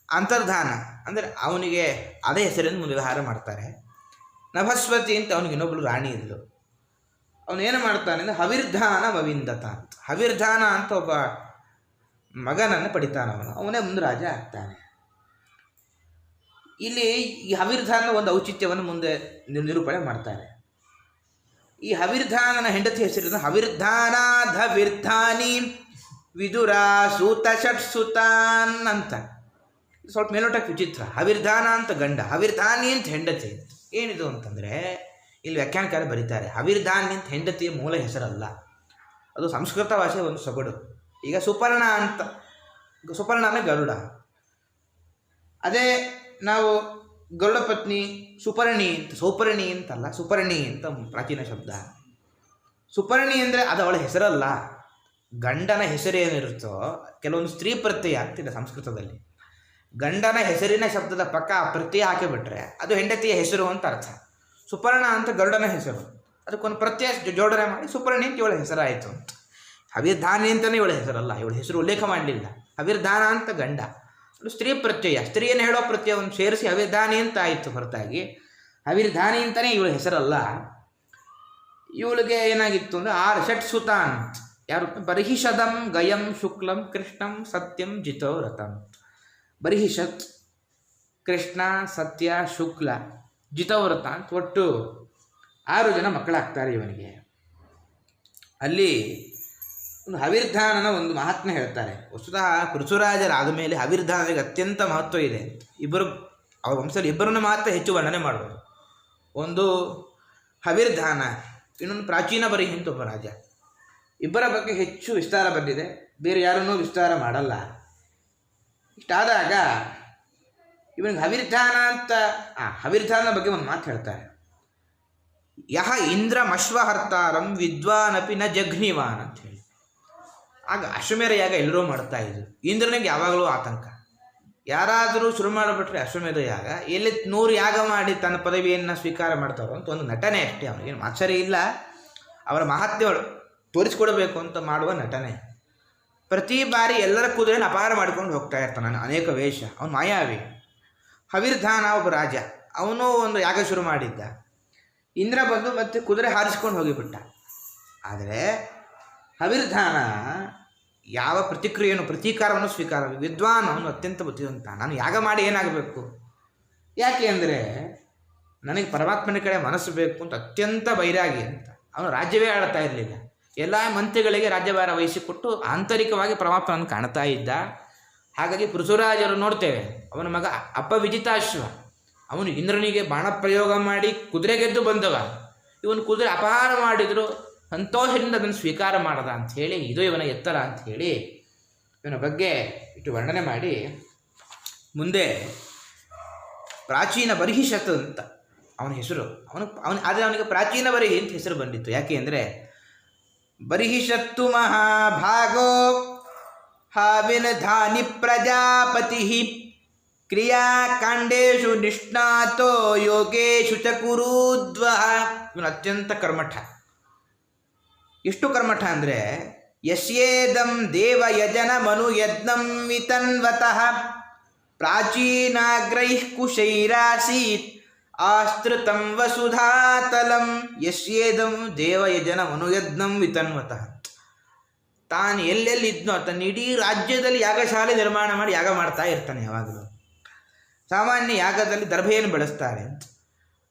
ಅಂತರ್ಧಾನ ಅಂದರೆ ಅವನಿಗೆ ಅದೇ ಹೆಸರಿಂದ ಮುಂದೆ ವ್ಯವಹಾರ ಮಾಡ್ತಾರೆ. ನಭಸ್ವತಿ ಅಂತ ಅವನಿಗೆ ಇನ್ನೊಬ್ಬಳು ರಾಣಿ ಇದ್ಲು. ಅವನೇನು ಮಾಡ್ತಾನೆ ಅಂದರೆ ಹವಿರ್ಧಾನಮವಿಂದತ ಅಂತ. ಹವಿರ್ಧಾನ ಅಂತ ಒಬ್ಬ ಮಗನನ್ನು ಪಡಿತಾನವನು. ಅವನೇ ಮುಂದೆ ರಾಜ ಆಗ್ತಾನೆ. ಇಲ್ಲಿ ಈ ಹವಿರ್ಧಾನ ಒಂದು ಔಚಿತ್ಯವನ್ನು ಮುಂದೆ ನಿರೂಪಣೆ ಮಾಡ್ತಾರೆ. ಈ ಹವಿರ್ಧಾನನ ಹೆಂಡತಿ ಹೆಸರಿನ ಹವಿರ್ಧಾನಾಧವಿರ್ಧಾನಿ ವಿದುರ ಸೂತ ಷಟ್ಸುತಾನ್ ಅಂತ. ಸ್ವಲ್ಪ ಮೇಲೋಟಕ್ಕೆ ವಿಚಿತ್ರ. ಹವಿರ್ಧಾನ ಅಂತ ಗಂಡ, ಹವಿರ್ಧಾನಿ ಅಂತ ಹೆಂಡತಿ. ಏನಿದು ಅಂತಂದರೆ ಇಲ್ಲಿ ವ್ಯಾಖ್ಯಾನಕಾರ ಬರೀತಾರೆ, ಹವಿರ್ಧಾನಿ ಅಂತ ಹೆಂಡತಿಯ ಮೂಲ ಹೆಸರಲ್ಲ, ಅದು ಸಂಸ್ಕೃತ ಭಾಷೆಯ ಒಂದು ಸೊಗಡು. ಈಗ ಸುಪರ್ಣ ಅಂತ, ಸುಪರ್ಣ ಅಂದರೆ ಗರುಡ. ಅದೇ ನಾವು ಗರುಡ ಪತ್ನಿ ಸುಪರ್ಣಿ ಅಂತ, ಸೌಪರ್ಣಿ ಅಂತಲ್ಲ, ಸುಪರ್ಣಿ ಅಂತ ಪ್ರಾಚೀನ ಶಬ್ದ. ಸುಪರ್ಣಿ ಅಂದರೆ ಅದು ಅವಳ ಹೆಸರಲ್ಲ, ಗಂಡನ ಹೆಸರೇನಿರುತ್ತೋ ಕೆಲವೊಂದು ಸ್ತ್ರೀ ಪ್ರತ್ಯಯ ಆಗ್ತಿದೆ ಸಂಸ್ಕೃತದಲ್ಲಿ. ಗಂಡನ ಹೆಸರಿನ ಶಬ್ದದ ಪಕ್ಕ ಆ ಪ್ರತ್ಯಯ ಹಾಕಿಬಿಟ್ರೆ ಅದು ಹೆಂಡತಿಯ ಹೆಸರು ಅಂತ ಅರ್ಥ. ಸುಪರ್ಣ ಅಂತ ಗರುಡನ ಹೆಸರು, ಅದಕ್ಕೊಂದು ಪ್ರತ್ಯಯ ಜೋಡಣೆ ಮಾಡಿ ಸುಪರ್ಣಿ ಅಂತ ಇವಳ ಹೆಸರಾಯಿತು ಅಂತ. ಹವಿರ್ಧಾನಿ ಅಂತಲೇ ಇವಳ ಹೆಸರಲ್ಲ, ಇವಳ ಹೆಸರು ಉಲ್ಲೇಖ ಮಾಡಲಿಲ್ಲ. ಹವಿರ್ಧಾನ ಅಂತ ಗಂಡ, ಅದು ಸ್ತ್ರೀ ಪ್ರತ್ಯಯ, ಸ್ತ್ರೀಯನ್ನು ಹೇಳೋ ಪ್ರತ್ಯಯವನ್ನು ಸೇರಿಸಿ ಹವಿರ್ಧಾನಿ ಅಂತ ಆಯಿತು ಹೊರತಾಗಿ ಹವಿರ್ಧಾನಿ ಅಂತಲೇ ಇವಳ ಹೆಸರಲ್ಲ. ಇವಳಿಗೆ ಏನಾಗಿತ್ತು ಅಂದರೆ 6 ಷಟ್ಸುತಾನ್. ಯಾರು? ಬರ್ಹಿಷದಂ ಗಯಂ ಶುಕ್ಲಂ ಕೃಷ್ಣಂ ಸತ್ಯಂ ಜಿತೋ ರಥಂ. ಬರ್ಹಿಷತ್ ಕೃಷ್ಣ, ಸತ್ಯ, ಶುಕ್ಲ, ಜಿತವ್ರತ ಅಂತ ಒಟ್ಟು 6 ಜನ ಮಕ್ಕಳಾಗ್ತಾರೆ ಇವನಿಗೆ. ಅಲ್ಲಿ ಒಂದು ಹವಿರ್ಧಾನನ ಒಂದು ಮಹಾತ್ಮೆ ಹೇಳ್ತಾರೆ. ವಸ್ತುತಃ ಪೃಥುರಾಜರಾದ ಮೇಲೆ ಹವಿರ್ಧಾನಿಗೆ ಅತ್ಯಂತ ಮಹತ್ವ ಇದೆ. ಇಬ್ಬರು ಅವರ ವಂಶದಲ್ಲಿ ಇಬ್ಬರನ್ನು ಮಾತ್ರ ಹೆಚ್ಚು ವರ್ಣನೆ ಮಾಡ್ಬೋದು. ಒಂದು ಹವಿರ್ಧಾನ, ಇನ್ನೊಂದು ಪ್ರಾಚೀನ ಬರಿಹಿ ಅಂತ ಒಬ್ಬ ರಾಜ. ಇಬ್ಬರ ಬಗ್ಗೆ ಹೆಚ್ಚು ವಿಸ್ತಾರ ಬಂದಿದೆ, ಬೇರೆ ಯಾರನ್ನೂ ವಿಸ್ತಾರ ಮಾಡಲ್ಲ. ಇಷ್ಟಾದಾಗ ಇವನಿಗೆ ಹವಿರ್ಧಾನ ಅಂತ ಹವಿರ್ಧಾನ ಬಗ್ಗೆ ಒಂದು ಮಾತು ಹೇಳ್ತಾರೆ. ಯಹ ಇಂದ್ರಮಶ್ವಹರ್ತಾರಂ ವಿದ್ವಾನಪಿ ನ ಜಘ್ನಿವಾನ್ ಅಂತ ಹೇಳಿ. ಆಗ ಅಶ್ವಮೇಧ ಯಾಗ ಎಲ್ಲರೂ ಮಾಡ್ತಾ ಇದ್ರು. ಇಂದ್ರನಿಗೆ ಯಾವಾಗಲೂ ಆತಂಕ, ಯಾರಾದರೂ ಶುರು ಮಾಡಿಬಿಟ್ರೆ ಅಶ್ವಮೇಧ ಯಾಗ ಎಲ್ಲಿ 100 ಯಾಗ ಮಾಡಿ ತನ್ನ ಪದವಿಯನ್ನು ಸ್ವೀಕಾರ ಮಾಡ್ತಾರೋ ಅಂತ ಒಂದು ನಟನೆ ಅಷ್ಟೇ. ಅವನಿಗೇನು ಆಶ್ಚರ್ಯ ಇಲ್ಲ, ಅವರ ಮಹತ್ವ ತೋರಿಸ್ಕೊಡಬೇಕು ಅಂತ ಮಾಡುವ ನಟನೆ. ಪ್ರತಿ ಬಾರಿ ಎಲ್ಲರ ಕುದುರೆಯನ್ನು ಅಪಹಾರ ಮಾಡ್ಕೊಂಡು ಹೋಗ್ತಾ ಇರ್ತಾನೆ, ಅನೇಕ ವೇಷ. ಅವನು ಮಾಯಾವಿ. ಹವಿರ್ಧಾನ ಒಬ್ಬ ರಾಜ, ಅವನು ಒಂದು ಯಾಗ ಶುರು ಮಾಡಿದ್ದ. ಇಂದ್ರ ಬಂದು ಮತ್ತೆ ಕುದುರೆ ಹಾರಿಸ್ಕೊಂಡು ಹೋಗಿಬಿಟ್ಟ. ಆದರೆ ಹವಿರ್ಧಾನ ಯಾವ ಪ್ರತೀಕಾರವನ್ನು ಸ್ವೀಕಾರ, ವಿದ್ವಾನ್, ಅವನು ಅತ್ಯಂತ ಬುದ್ಧಿವಂತ. ನಾನು ಯಾಗ ಮಾಡಿ ಏನಾಗಬೇಕು, ಯಾಕೆ ಅಂದರೆ ನನಗೆ ಪರಮಾತ್ಮನ ಕಡೆ ಮನಸ್ಸು ಬೇಕು ಅಂತ ಅತ್ಯಂತ ಬೈರಾಗಿ ಅಂತ. ಅವನು ರಾಜ್ಯವೇ ಆಳ್ತಾ ಇರಲಿಲ್ಲ, ಎಲ್ಲ ಮಂತ್ರಿಗಳಿಗೆ ರಾಜ್ಯಭಾರ ವಹಿಸಿಕೊಟ್ಟು ಆಂತರಿಕವಾಗಿ ಪರಮಾತ್ಮನನ್ನು ಕಾಣ್ತಾ ಇದ್ದ. ಹಾಗಾಗಿ ಪೃಥುರಾಜರು ನೋಡ್ತೇವೆ, ಅವನ ಮಗ ಅಪವಿಜಿತಾಶ್ವ, ಅವನು ಇಂದ್ರನಿಗೆ ಬಾಣ ಪ್ರಯೋಗ ಮಾಡಿ ಕುದುರೆ ಗೆದ್ದು ಬಂದವ. ಇವನು ಕುದುರೆ ಅಪಹಾರ ಮಾಡಿದ್ರು ಸಂತೋಷದಿಂದ ಅದನ್ನು ಸ್ವೀಕಾರ ಮಾಡದ ಅಂಥೇಳಿ, ಇದು ಇವನ ಎತ್ತರ ಅಂಥೇಳಿ ಇವನ ಬಗ್ಗೆ ಇಟ್ಟು ವರ್ಣನೆ ಮಾಡಿ ಮುಂದೆ ಪ್ರಾಚೀನ ಬರ್ಹಿಷತ್ ಅಂತ ಅವನ ಹೆಸರು. ಆದರೆ ಅವನಿಗೆ ಪ್ರಾಚೀನ ಬರಿಹಿ ಅಂತ ಹೆಸರು ಬಂದಿತ್ತು. ಯಾಕೆ ಅಂದರೆ ಬರ್ಹಿಷತ್ತು ಮಹಾಭಾಗೋ ಹಾವಿನಧಾನಿ ಪ್ರಜಾಪತಿ ಕ್ರಿಯಾಕಾಂಡೇಶು ನಿಷ್ಣಾತೋ ಯೋಗೇಶು ಚ ಕುರುದ್ವಃ. ಇವನು ಅತ್ಯಂತ ಕರ್ಮಠ. ಎಷ್ಟು ಕರ್ಮಠ ಅಂದರೆ ಯಸ್ಯೇದಂ ದೇವಯಜನ ಮನು ಯಜ್ಞಂ ವಿತನ್ವತಃ ಪ್ರಾಚೀನಾಗ್ರೈಃ ಕುಶೈರಾಸೀತ್ ಆಸ್ತೃತಂ ವಸುಧಾತಲಂ. ಯಸ್ಯೇದಂ ದೇವಯಜನ ಮನುಯಜ್ಞಂ ವಿತನ್ವತಃ. ತಾನು ಎಲ್ಲೆಲ್ಲಿದ್ನೋ ತನ್ನ ಇಡೀ ರಾಜ್ಯದಲ್ಲಿ ಯಾಗಶಾಲೆ ನಿರ್ಮಾಣ ಮಾಡಿ ಯಾಗ ಮಾಡ್ತಾ ಇರ್ತಾನೆ ಯಾವಾಗಲೂ. ಸಾಮಾನ್ಯ ಯಾಗದಲ್ಲಿ ದರ್ಭೆಯನ್ನು ಬೆಳೆಸ್ತಾರೆ ಅಂತ.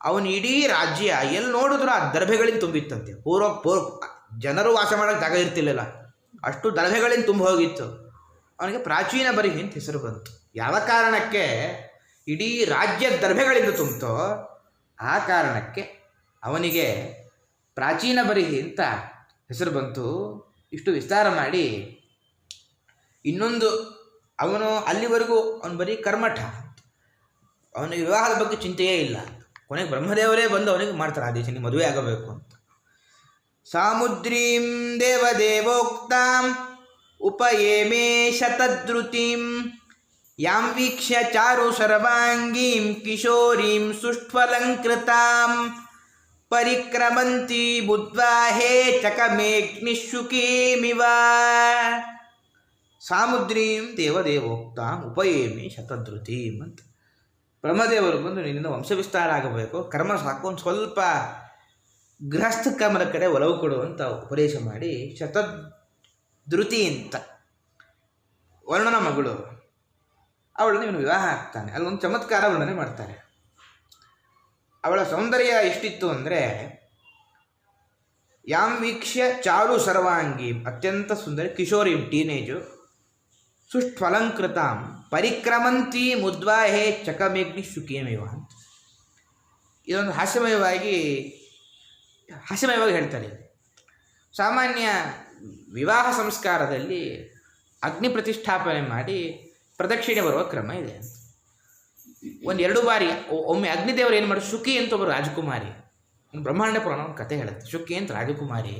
ಅವನು ಇಡೀ ರಾಜ್ಯ ಎಲ್ಲಿ ನೋಡಿದ್ರು ಆ ದರ್ಭೆಗಳಿಂದ ತುಂಬಿತ್ತಂತೆ. ಪೂರ್ವ ಜನರು ವಾಸ ಮಾಡೋಕ್ಕೆ ಜಾಗ ಇರ್ತಿರ್ಲಿಲ್ಲ, ಅಷ್ಟು ದರ್ಭೆಗಳಿಂದ ತುಂಬ ಹೋಗಿತ್ತು. ಅವನಿಗೆ ಪ್ರಾಚೀನ ಬರಿಹಿ ಅಂತ ಹೆಸರು ಬಂತು. ಯಾವ ಕಾರಣಕ್ಕೆ ಇಡೀ ರಾಜ್ಯ ದರ್ಭೆಗಳಿಂದ ತುಂಬಿತೋ ಆ ಕಾರಣಕ್ಕೆ ಅವನಿಗೆ ಪ್ರಾಚೀನ ಬರಿಹಿ ಅಂತ ಹೆಸರು ಬಂತು. ಇಷ್ಟು ವಿಸ್ತಾರ ಮಾಡಿ ಇನ್ನೊಂದು, ಅವನು ಅಲ್ಲಿವರೆಗೂ ಅವನು ಬರೀ ಕರ್ಮಠ, ಅವನಿಗೆ ವಿವಾಹದ ಬಗ್ಗೆ ಚಿಂತೆಯೇ ಇಲ್ಲ. ಕೊನೆಗೆ ಬ್ರಹ್ಮದೇವರೇ ಬಂದು ಅವನಿಗೆ ಮಾಡ್ತಾರೆ ಆದೇಶ, ನೀವು ಮದುವೆ ಆಗಬೇಕು ಅಂತ. ಸಾಮುದ್ರೀಂ ದೇವದೇವೋಕ್ತಾಂ ಉಪಯೇಮೇ ಶತದ್ರುತಿಂ ಯಾಂ ವೀಕ್ಷ್ಯ ಚಾರು ಸರ್ವಾಂಗೀಂ ಕಿಶೋರೀಂ ಸುಷ್ಟ್ವಲಂಕೃತಾಂ ಪರಿಕ್ರಮಂತಿ ಬುದ್ವಾಹೇ ಚಕಮೇಗ್ನಿಶುಕೀಮಿವ. ಸಾಮುದ್ರೀಂ ದೇವದೇವೋಕ್ತಾಂ ಉಪಯೇಮಿ ಶತದ್ರುತಿಂ ಅಂತ. ಬ್ರಹ್ಮದೇವರು ಬಂದು ನಿನ್ನಿಂದ ವಂಶವಿಸ್ತಾರ ಆಗಬೇಕು, ಕರ್ಮ ಸಾಕು, ಒಂದು ಸ್ವಲ್ಪ ಗೃಹಸ್ಥ ಕರ್ಮದ ಕಡೆ ಒಲವು ಕೊಡು ಅಂತ ಉಪದೇಶ ಮಾಡಿ, ಶತದ್ರುತಿ ಅಂತ ವರ್ಣನ ಮಗಳು, ಅವಳನ್ನು ಇವನು ವಿವಾಹ ಆಗ್ತಾನೆ. ಅಲ್ಲೊಂದು ಚಮತ್ಕಾರ ವರ್ಣನೆ ಮಾಡ್ತಾರೆ. ಅವಳ ಸೌಂದರ್ಯ ಎಷ್ಟಿತ್ತು ಅಂದರೆ ಯಾಂ ವೀಕ್ಷ್ಯ ಚಾರು ಸರ್ವಾಂಗಿ, ಅತ್ಯಂತ ಸುಂದರಿ ಕಿಶೋರಿ ಟೀನೇಜು, ಸುಷ್ಫಲಂಕೃತಾಂ ಪರಿಕ್ರಮಂತಿ ಮುದ್ವಾಹೇ ಚಕಮೇಗ್ನಿ ಶುಕೇಮೇವ ಅಂತ. ಇದೊಂದು ಹಾಸ್ಯಮಯವಾಗಿ ಹೇಳ್ತಾರೆ. ಸಾಮಾನ್ಯ ವಿವಾಹ ಸಂಸ್ಕಾರದಲ್ಲಿ ಅಗ್ನಿ ಪ್ರತಿಷ್ಠಾಪನೆ ಮಾಡಿ ಪ್ರದಕ್ಷಿಣೆ ಬರುವ ಕ್ರಮ ಇದೆ. ಒಂದು 2 ಬಾರಿ ಒಮ್ಮೆ ಅಗ್ನಿದೇವರು ಏನು ಮಾಡೋದು, ಶುಕಿ ಅಂತ ಒಬ್ಬರು ರಾಜಕುಮಾರಿ, ಬ್ರಹ್ಮಾಂಡ ಪುರಾಣ ಒಂದು ಕತೆ ಹೇಳುತ್ತೆ. ಶುಕಿ ಅಂತ ರಾಜಕುಮಾರಿ,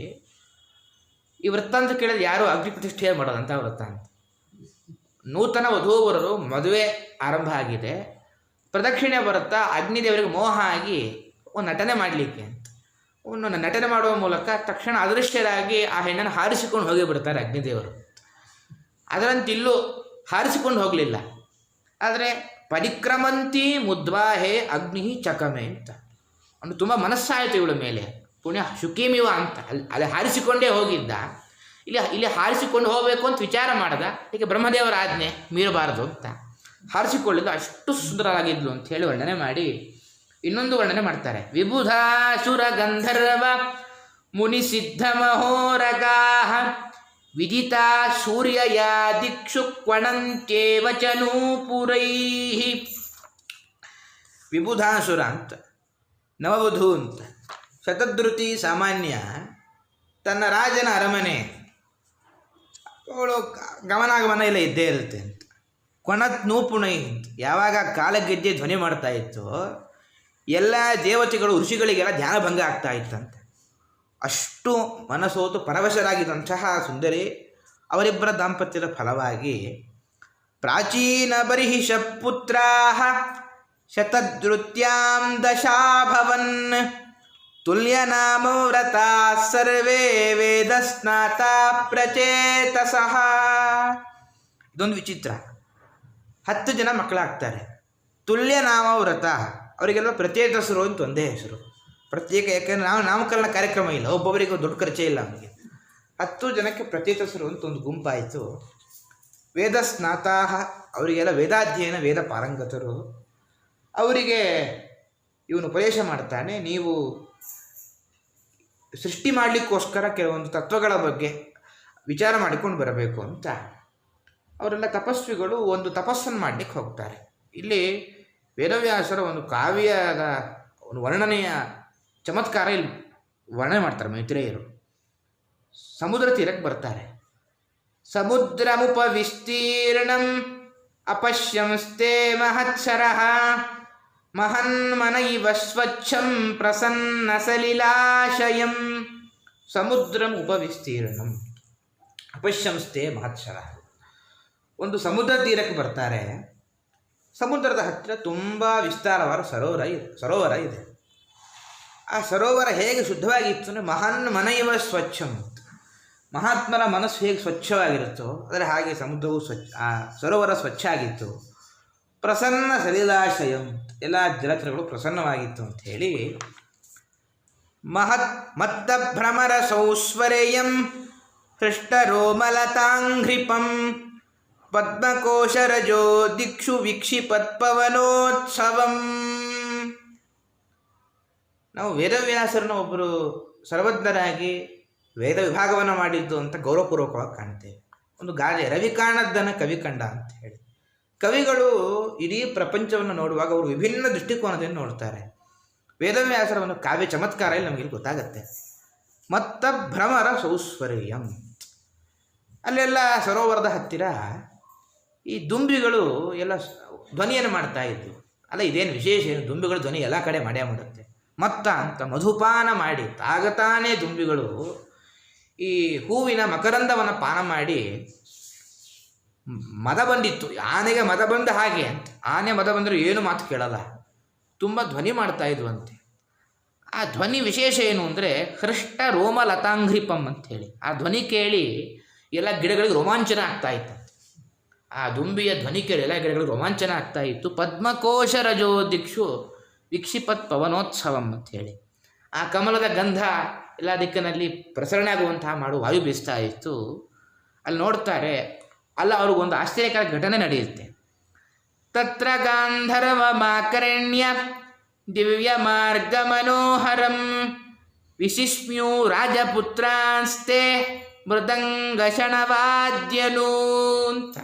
ಈ ವೃತ್ತ ಅಂತ ಕೇಳಿದ್ರೆ ಯಾರು ಅಗ್ನಿ ಪ್ರತಿಷ್ಠೆ ಮಾಡೋದಂತ ವೃತ್ತ ಅಂತ. ನೂತನ ವಧೂವರರು ಮದುವೆ ಆರಂಭ ಆಗಿದೆ, ಪ್ರದಕ್ಷಿಣೆ ಬರುತ್ತಾ ಅಗ್ನಿದೇವರಿಗೆ ಮೋಹ ಆಗಿ ಒಂದು ನಟನೆ ಮಾಡಲಿಕ್ಕೆ ಅಂತ ಒಂದು ನಟನೆ ಮಾಡುವ ಮೂಲಕ ತಕ್ಷಣ ಅದೃಶ್ಯರಾಗಿ ಆ ಹೆಣ್ಣನ್ನು ಹಾರಿಸಿಕೊಂಡು ಹೋಗಿಬಿಡ್ತಾರೆ ಅಗ್ನಿದೇವರು. ಅದರಂತೆ ಇಲ್ಲೂ ಹಾರಿಸಿಕೊಂಡು ಹೋಗಲಿಲ್ಲ, ಆದರೆ ಪರಿಕ್ರಮಂತಿ ಮುದ್ವಾಹೇ ಅಗ್ನಿ ಚಕಮೆ ಅಂತ ಅವನು ತುಂಬ ಮನಸ್ಸಾಯಿತು ಇವಳ ಮೇಲೆ. ಪುಣ್ಯ ಶುಕೀಮಿವ ಅಂತ ಅಲ್ಲಿ ಹಾರಿಸಿಕೊಂಡೇ ಹೋಗಿದ್ದ, ಇಲ್ಲಿ ಹಾರಿಸಿಕೊಂಡು ಹೋಗಬೇಕು ಅಂತ ವಿಚಾರ ಮಾಡ್ದ. ಈಗ ಬ್ರಹ್ಮದೇವರ ಆಜ್ಞೆ ಮೀರಬಾರದು ಅಂತ ಹಾರಿಸಿಕೊಳ್ಳಿದ್ದು. ಅಷ್ಟು ಸುಂದರವಾಗಿದ್ಲು ಅಂತ ಹೇಳಿ ವರ್ಣನೆ ಮಾಡಿ ಇನ್ನೊಂದು ವರ್ಣನೆ ಮಾಡ್ತಾರೆ. ವಿಬುಧಾಸುರ ಗಂಧರ್ವ ಮುನಿ ಸಿದ್ಧ ಮಹೋರಗಾ ವಿದಿತಾ ಸೂರ್ಯಯ ದಿಕ್ಷು ಕ್ವಣಂತ್ಯೇವ ಚ ನೂಪುರೈ. ವಿಬುಧಾಸುರ ಅಂತ, ನವವಧು ಅಂತ. ಶತಧೃತಿ ಸಾಮಾನ್ಯ ತನ್ನ ರಾಜನ ಅರಮನೆ, ಅವಳು ಗಮನಾಗಮನ ಎಲ್ಲ ಇದ್ದೇ ಇರುತ್ತೆ ಅಂತ. ಕೊಣತ್ ನೂಪುಣೈ ಅಂತ, ಯಾವಾಗ ಕಾಲಗೆಜ್ಜೆ ಧ್ವನಿ ಮಾಡ್ತಾ ಇತ್ತು ಎಲ್ಲ ದೇವತೆಗಳು ಋಷಿಗಳಿಗೆಲ್ಲ ಧ್ಯಾನಭಂಗ ಆಗ್ತಾ ಇತ್ತಂತೆ. ಅಷ್ಟು ಮನಸೋತು ಪರವಶರಾಗಿದ್ದಂತಹ ಸುಂದರಿ. ಅವರಿಬ್ಬರ ದಾಂಪತ್ಯದ ಫಲವಾಗಿ ಪ್ರಾಚೀನ ಬರಿಹಿಷ ಪುತ್ರಾ ಶತಧೃತ್ಯಾಂ ದಶಾಭವನ್ ತುಲ್ಯನಾಮ ವ್ರತಾ ಸರ್ವೇ ವೇದಸ್ನಾತ ಪ್ರಚೇತಸಃ. ಇದೊಂದು ವಿಚಿತ್ರ. 10 ಜನ ಮಕ್ಕಳಾಗ್ತಾರೆ. ತುಲ್ಯನಾಮ ವ್ರತ, ಅವರಿಗೆಲ್ಲ ಪ್ರಚೇತಸರು ಅಂತ ಒಂದೇ ಹೆಸರು. ಪ್ರತ್ಯೇಕ, ಯಾಕೆಂದರೆ ನಾಮಕರಣ ಕಾರ್ಯಕ್ರಮ ಇಲ್ಲ, ಒಬ್ಬೊಬ್ಬರಿಗೆ ದೊಡ್ಡ ಖರ್ಚೇ ಇಲ್ಲ ಅವನಿಗೆ. 10 ಜನಕ್ಕೆ ಪ್ರಚೇತಸರು ಅಂತ ಒಂದು ಗುಂಪಾಯಿತು. ವೇದ ಸ್ನಾತಾಹ, ಅವರಿಗೆಲ್ಲ ವೇದಾಧ್ಯಯನ ವೇದ ಪಾರಂಗತರು. ಅವರಿಗೆ ಇವನು ಉಪದೇಶ ಮಾಡ್ತಾನೆ, ನೀವು ಸೃಷ್ಟಿ ಮಾಡಲಿಕ್ಕೋಸ್ಕರ ಕೆಲವೊಂದು ತತ್ವಗಳ ಬಗ್ಗೆ ವಿಚಾರ ಮಾಡಿಕೊಂಡು ಬರಬೇಕು ಅಂತ. ಅವರೆಲ್ಲ ತಪಸ್ವಿಗಳು ಒಂದು ತಪಸ್ಸನ್ನು ಮಾಡಲಿಕ್ಕೆ ಹೋಗ್ತಾರೆ. ಇಲ್ಲಿ ವೇದವ್ಯಾಸರ ಒಂದು ಕಾವ್ಯದ ಒಂದು ವರ್ಣನೆಯ ಚಮತ್ಕಾರ ಇಲ್ಲಿ ವರ್ಣನೆ ಮಾಡ್ತಾರೆ ಮೈತ್ರೇಯರು. ಸಮುದ್ರ ತೀರಕ್ಕೆ ಬರ್ತಾರೆ. ಸಮುದ್ರಮುಪ ವಿಸ್ತೀರ್ಣಂ ಅಪಶ್ಯಂಸ್ತೆ ಮಹತ್ಸರಃ ಮಹನ್ಮನೈವ ಸ್ವಚ್ಛಂ ಪ್ರಸನ್ನ ಸಲಿಲಾಶಯಂ. ಸಮುದ್ರಂ ಉಪವಿಸ್ತೀರ್ಣಂ ಅಪಶ್ಯಂಸ್ತೆ ಮಹತ್ಸರಃ. ಒಂದು ಸಮುದ್ರ ತೀರಕ್ಕೆ ಬರ್ತಾರೆ. ಸಮುದ್ರದ ಹತ್ತಿರ ತುಂಬ ವಿಸ್ತಾರವಾದ ಸರೋವರ ಇದೆ. ಆ ಸರೋವರ ಹೇಗೆ ಶುದ್ಧವಾಗಿತ್ತು ಅಂದರೆ ಮಹಾನ್ ಮನೈವ ಸ್ವಚ್ಛಂ, ಮಹಾತ್ಮರ ಮನಸ್ಸು ಹೇಗೆ ಸ್ವಚ್ಛವಾಗಿರುತ್ತೋ ಆದರೆ ಹಾಗೆ ಸಮುದ್ರವು ಆ ಸರೋವರ ಸ್ವಚ್ಛ ಆಗಿತ್ತು. ಪ್ರಸನ್ನ ಸಲಿಲಾಶಯಂ, ಎಲ್ಲ ಜಲಚರಗಳು ಪ್ರಸನ್ನವಾಗಿತ್ತು ಅಂಥೇಳಿ. ಮತ್ತ ಭ್ರಮರ ಸೌಸ್ವರೇಯಂ ಹೃಷ್ಟರೋಮಲತಾಂಘ್ರಿಪಂ ಪದ್ಮಕೋಶರಜೋ ದಿಕ್ಷು ವೀಕ್ಷಿಪತ್ಪವನೋತ್ಸವಂ. ನಾವು ವೇದವ್ಯಾಸರನ್ನ ಒಬ್ಬರು ಸರ್ವಜ್ಞರಾಗಿ ವೇದ ವಿಭಾಗವನ್ನು ಮಾಡಿದ್ದು ಅಂತ ಗೌರವಪೂರ್ವಕವಾಗಿ ಕಾಣ್ತೇವೆ. ಒಂದು ಗಾದೆ, ರವಿ ಕಾಣದ್ದನ ಕವಿ ಕಂಡ ಅಂತ ಹೇಳಿ. ಕವಿಗಳು ಇಡೀ ಪ್ರಪಂಚವನ್ನು ನೋಡುವಾಗ ಅವರು ವಿಭಿನ್ನ ದೃಷ್ಟಿಕೋನದಿಂದ ನೋಡ್ತಾರೆ. ವೇದವ್ಯಾಸರ ಒಂದು ಕಾವ್ಯ ಚಮತ್ಕಾರ ಇಲ್ಲಿ ನಮಗೆ ಗೊತ್ತಾಗತ್ತೆ. ಮತ್ತ ಭ್ರಮರ ಸೌಸ್ವರೇಯಂ, ಅಲ್ಲೆಲ್ಲ ಸರೋವರದ ಹತ್ತಿರ ಈ ದುಂಬಿಗಳು ಎಲ್ಲ ಧ್ವನಿಯನ್ನು ಮಾಡ್ತಾ ಇದ್ವು. ಅಲ್ಲ, ಇದೇನು ವಿಶೇಷ ಏನು, ದುಂಬಿಗಳು ಧ್ವನಿ ಎಲ್ಲ ಕಡೆ ಮಾಡೇ ಮಾಡುತ್ತೆ. ಮತ್ತ ಅಂತ ಮಧುಪಾನ ಮಾಡಿ ತಾಗತಾನೇ ದುಂಬಿಗಳು ಈ ಹೂವಿನ ಮಕರಂದವನ್ನು ಪಾನ ಮಾಡಿ ಮದ ಬಂದಿತ್ತು. ಆನೆಗೆ ಮದ ಬಂದ ಹಾಗೆ ಅಂತ. ಆನೆ ಮದ ಬಂದರೂ ಏನು ಮಾತು ಕೇಳಲ್ಲ, ತುಂಬ ಧ್ವನಿ ಮಾಡ್ತಾ ಇದ್ವು ಅಂತೆ. ಆ ಧ್ವನಿ ವಿಶೇಷ ಏನು ಅಂದರೆ ಹೃಷ್ಟ ರೋಮ ಲತಾಂಘ್ರಿಪಂ ಅಂಥೇಳಿ. ಆ ಧ್ವನಿ ಕೇಳಿ ಎಲ್ಲ ಗಿಡಗಳಿಗೆ ರೋಮಾಂಚನ ಆಗ್ತಾ ಇತ್ತು. ಆ ದುಂಬಿಯ ಧ್ವನಿ ಕೇಳಿ ಎಲ್ಲ ಗಿಡಗಳಿಗೆ ರೋಮಾಂಚನ ಆಗ್ತಾ ಇತ್ತು. ಪದ್ಮಕೋಶ ರಜೋ ದಿಕ್ಷು ವೀಕ್ಷಿಪತ್ ಪವನೋತ್ಸವಂ ಅಂಥೇಳಿ. ಆ ಕಮಲದ ಗಂಧ ಎಲ್ಲ ದಿಕ್ಕಿನಲ್ಲಿ ಪ್ರಸರಣ ಆಗುವಂತಹ ಮಾಡು ವಾಯು ಬೀಸ್ತಾ ಇತ್ತು. ಅಲ್ಲಿ ನೋಡ್ತಾರೆ, ಅಲ್ಲ ಅವ್ರಿಗೊಂದು ಆಶ್ಚರ್ಯಕರ ಘಟನೆ ನಡೆಯುತ್ತೆ. ತತ್ರ ಗಾಂಧರ್ವ ಮಾಕರಣ್ಯ ದಿವ್ಯ ಮಾರ್ಗ ಮನೋಹರಂ ವಿಶಿಷ್ಮ್ಯೂ ರಾಜಪುತ್ರಾಂಸ್ತೆ ಮೃದಂಗ ಶಣವಾದ್ಯನು ಅಂತ.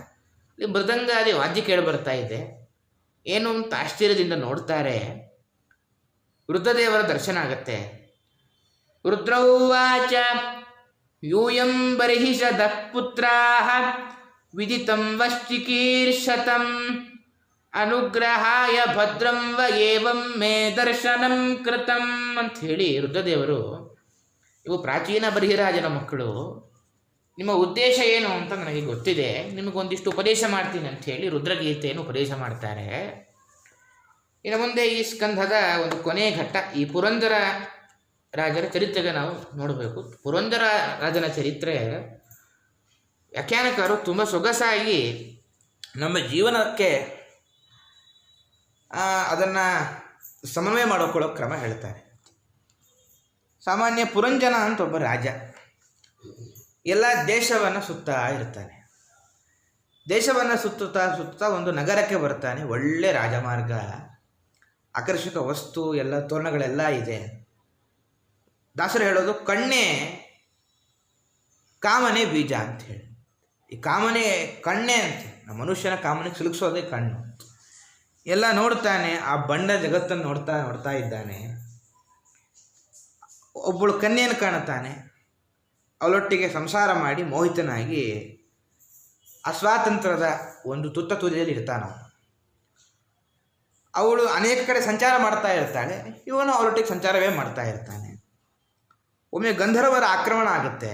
ಮೃದಂಗಾದಿ ವಾದ್ಯ ಕೇಳಿ ಬರ್ತಾ ಇದೆ. ಏನು ಅಂತ ಆಶ್ಚರ್ಯದಿಂದ ನೋಡ್ತಾರೆ. ರುದ್ರದೇವರ ದರ್ಶನ ಆಗತ್ತೆ. ರುದ್ರೌವಾಚ ಯೂಯಂ ಬರ್ಹಿಷದ ಪುತ್ರಾಃ ವಿದಿತಂ ವಶ್ಚಿಕೀರ್ಷತಂ ಅನುಗ್ರಹಾಯ ಭದ್ರಂ ವ ಏವಂ ಮೇ ದರ್ಶನಂ ಕೃತಂ ಅಂತ ಹೇಳಿ ರುದ್ರದೇವರು, ಇವು ಪ್ರಾಚೀನ ಬರ್ಹಿರಾಜನ ಮಕ್ಕಳು, ನಿಮ್ಮ ಉದ್ದೇಶ ಏನು ಅಂತ ನನಗೆ ಗೊತ್ತಿದೆ, ನಿಮಗೊಂದಿಷ್ಟು ಉಪದೇಶ ಮಾಡ್ತೀನಿ ಅಂತ ಹೇಳಿ ರುದ್ರಗೀತೆಯನ್ನು ಉಪದೇಶ ಮಾಡ್ತಾರೆ. ಇನ್ನು ಮುಂದೆ ಈ ಸ್ಕಂಧದ ಒಂದು ಕೊನೆಯ ಘಟ್ಟ, ಈ ಪುರಂದರ ರಾಜರ ಚರಿತ್ರೆಗೆ ನಾವು ನೋಡಬೇಕು. ಪುರಂದರ ರಾಜನ ಚರಿತ್ರೆ ವ್ಯಾಖ್ಯಾನಕಾರರು ತುಂಬ ಸೊಗಸಾಗಿ ನಮ್ಮ ಜೀವನಕ್ಕೆ ಅದನ್ನು ಸಮನ್ವಯ ಮಾಡಿಕೊಳ್ಳೋ ಕ್ರಮ ಹೇಳ್ತಾರೆ. ಸಾಮಾನ್ಯ ಪುರಂಜನ ಅಂತ ಒಬ್ಬ ರಾಜ ಎಲ್ಲ ದೇಶವನ್ನು ಸುತ್ತಾ ಇರ್ತಾನೆ. ದೇಶವನ್ನು ಸುತ್ತುತ್ತಾ ಒಂದು ನಗರಕ್ಕೆ ಬರ್ತಾನೆ. ಒಳ್ಳೆ ರಾಜಮಾರ್ಗ, ಆಕರ್ಷಕ ವಸ್ತು, ಎಲ್ಲ ತೋರಣಗಳೆಲ್ಲ ಇದೆ. ದಾಸರು ಹೇಳೋದು ಕಣ್ಣೇ ಕಾಮನೆ ಬೀಜ ಅಂತ ಹೇಳಿ. ಈ ಕಾಮನೆ ಕಣ್ಣೇ ಅಂತ, ಮನುಷ್ಯನ ಕಾಮನೆಗೆ ಸಿಲುಕಿಸೋದೇ ಕಣ್ಣು. ಎಲ್ಲ ನೋಡ್ತಾನೆ, ಆ ಬಣ್ಣ ಜಗತ್ತನ್ನು ನೋಡ್ತಾ ಇದ್ದಾನೆ. ಒಬ್ಬಳು ಕನ್ಯೆಯನ್ನು ಕಾಣುತ್ತಾನೆ. ಅವಳೊಟ್ಟಿಗೆ ಸಂಸಾರ ಮಾಡಿ ಮೋಹಿತನಾಗಿ ಅಸ್ವಾತಂತ್ರ್ಯದ ಒಂದು ತುತ್ತ ತುದಿಯಲ್ಲಿ ಇರ್ತಾನ. ಅವಳು ಅನೇಕ ಕಡೆ ಸಂಚಾರ ಮಾಡ್ತಾ ಇರ್ತಾಳೆ, ಇವನು ಅವಳೊಟ್ಟಿಗೆ ಸಂಚಾರವೇ ಮಾಡ್ತಾ ಇರ್ತಾನೆ. ಒಮ್ಮೆ ಗಂಧರ್ವರ ಆಕ್ರಮಣ ಆಗುತ್ತೆ.